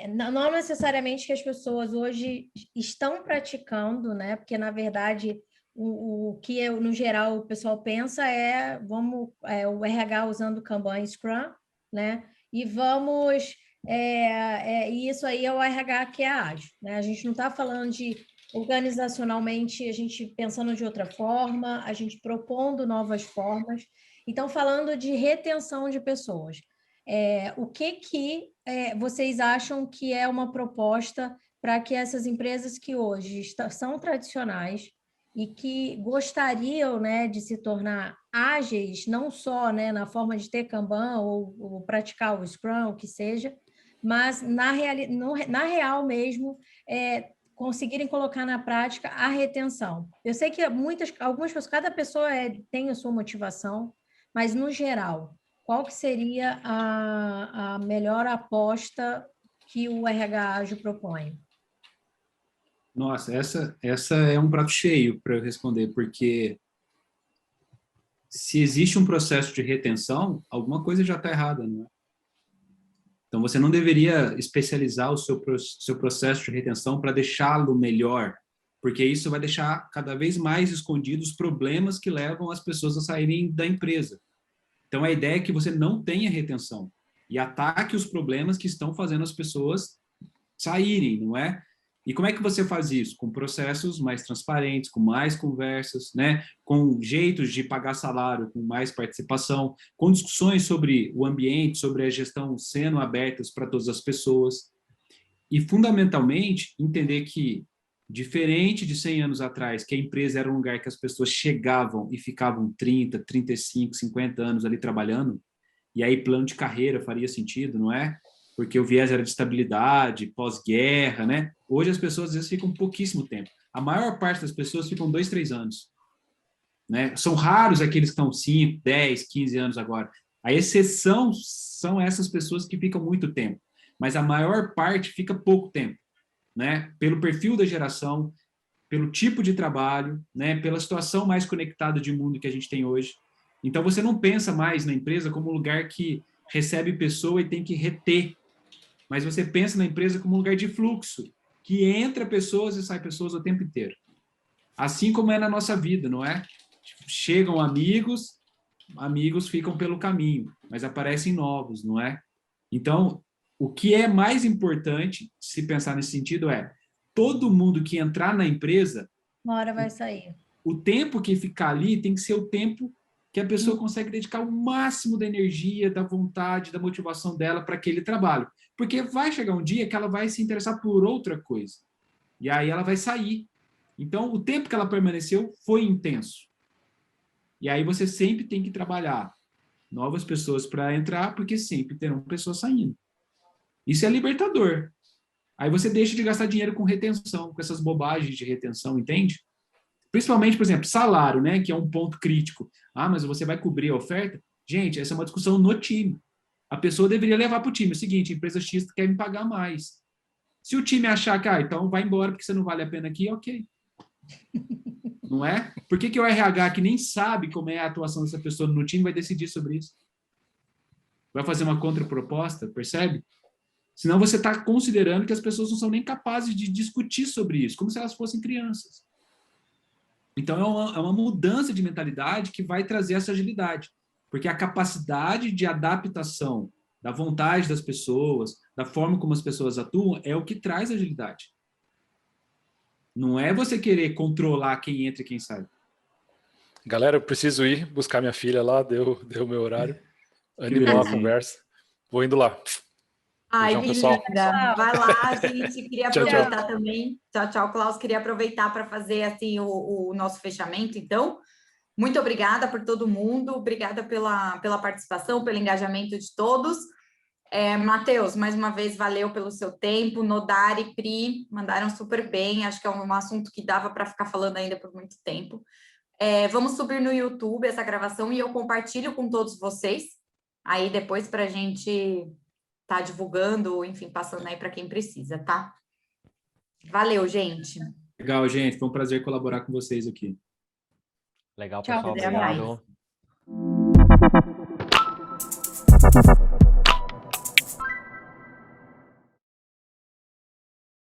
não necessariamente que as pessoas hoje estão praticando, né, porque, na verdade, o que, no geral, o pessoal pensa o RH usando Kanban e Scrum, né, e isso aí é o RH que é ágil, né, a gente não está falando de organizacionalmente, a gente pensando de outra forma, a gente propondo novas formas. Então, falando de retenção de pessoas, o que vocês acham que é uma proposta para que essas empresas que hoje são tradicionais e que gostariam, né, de se tornar ágeis, não só, né, na forma de ter Kanban ou praticar o Scrum, o que seja, mas na real mesmo, conseguirem colocar na prática a retenção. Eu sei que algumas pessoas, cada pessoa tem a sua motivação, mas, no geral, qual que seria a melhor aposta que o RH Ágil propõe? Nossa, essa é um prato cheio para eu responder, porque se existe um processo de retenção, alguma coisa já está errada, não é? Então, você não deveria especializar o seu processo de retenção para deixá-lo melhor, porque isso vai deixar cada vez mais escondidos os problemas que levam as pessoas a saírem da empresa. Então, a ideia é que você não tenha retenção e ataque os problemas que estão fazendo as pessoas saírem, não é? E como é que você faz isso? Com processos mais transparentes, com mais conversas, né? Com jeitos de pagar salário, com mais participação, com discussões sobre o ambiente, sobre a gestão sendo abertas para todas as pessoas. E, fundamentalmente, entender que, diferente de 100 anos atrás, que a empresa era um lugar que as pessoas chegavam e ficavam 30, 35, 50 anos ali trabalhando, e aí plano de carreira faria sentido, não é? Porque o viés era de estabilidade, pós-guerra, né? Hoje as pessoas às vezes ficam pouquíssimo tempo. A maior parte das pessoas ficam 2, 3 anos, né? São raros aqueles que estão 5, 10, 15 anos agora. A exceção são essas pessoas que ficam muito tempo, mas a maior parte fica pouco tempo, né? Pelo perfil da geração, pelo tipo de trabalho, né? Pela situação mais conectada de mundo que a gente tem hoje. Então você não pensa mais na empresa como um lugar que recebe pessoa e tem que reter, mas você pensa na empresa como um lugar de fluxo, que entra pessoas e sai pessoas o tempo inteiro. Assim como é na nossa vida, não é? Chegam amigos, amigos ficam pelo caminho, mas aparecem novos, não é? Então, o que é mais importante, se pensar nesse sentido, é todo mundo que entrar na empresa, Uma hora vai sair. o tempo que ficar ali tem que ser o tempo que a pessoa consegue dedicar o máximo da energia, da vontade, da motivação dela para aquele trabalho. Porque vai chegar um dia que ela vai se interessar por outra coisa. E aí ela vai sair. Então, o tempo que ela permaneceu foi intenso. E aí você sempre tem que trabalhar novas pessoas para entrar, porque sempre terão pessoas saindo. Isso é libertador. Aí você deixa de gastar dinheiro com retenção, com essas bobagens de retenção, entende? Principalmente, por exemplo, salário, né, que é um ponto crítico. Ah, mas você vai cobrir a oferta? Gente, essa é uma discussão no time. A pessoa deveria levar para o time. É o seguinte, a empresa X quer me pagar mais. Se o time achar que, então vai embora porque você não vale a pena aqui, ok. Não é? Por que o RH, que nem sabe como é a atuação dessa pessoa no time, vai decidir sobre isso? Vai fazer uma contraproposta, percebe? Senão você está considerando que as pessoas não são nem capazes de discutir sobre isso, como se elas fossem crianças. Então, é uma mudança de mentalidade que vai trazer essa agilidade, porque a capacidade de adaptação da vontade das pessoas, da forma como as pessoas atuam, é o que traz agilidade. Não é você querer controlar quem entra e quem sai. Galera, eu preciso ir buscar minha filha lá, deu meu horário. Animou a conversa. Vou indo lá. Ai, Beijão, que pessoal. linda. Vai lá, gente. Queria Tchau, tchau. aproveitar também. Tchau, tchau, Klaus. Queria aproveitar para fazer assim o nosso fechamento, então. Muito obrigada por todo mundo, obrigada pela participação, pelo engajamento de todos. Matheus, mais uma vez, valeu pelo seu tempo. Nodar e Pri mandaram super bem, acho que é um assunto que dava para ficar falando ainda por muito tempo. Vamos subir no YouTube essa gravação e eu compartilho com todos vocês, aí depois para a gente tá divulgando, enfim, passando aí para quem precisa, tá? Valeu, gente. Legal, gente. Foi um prazer colaborar com vocês aqui. Legal, Tchau, pessoal. até mais. Obrigado.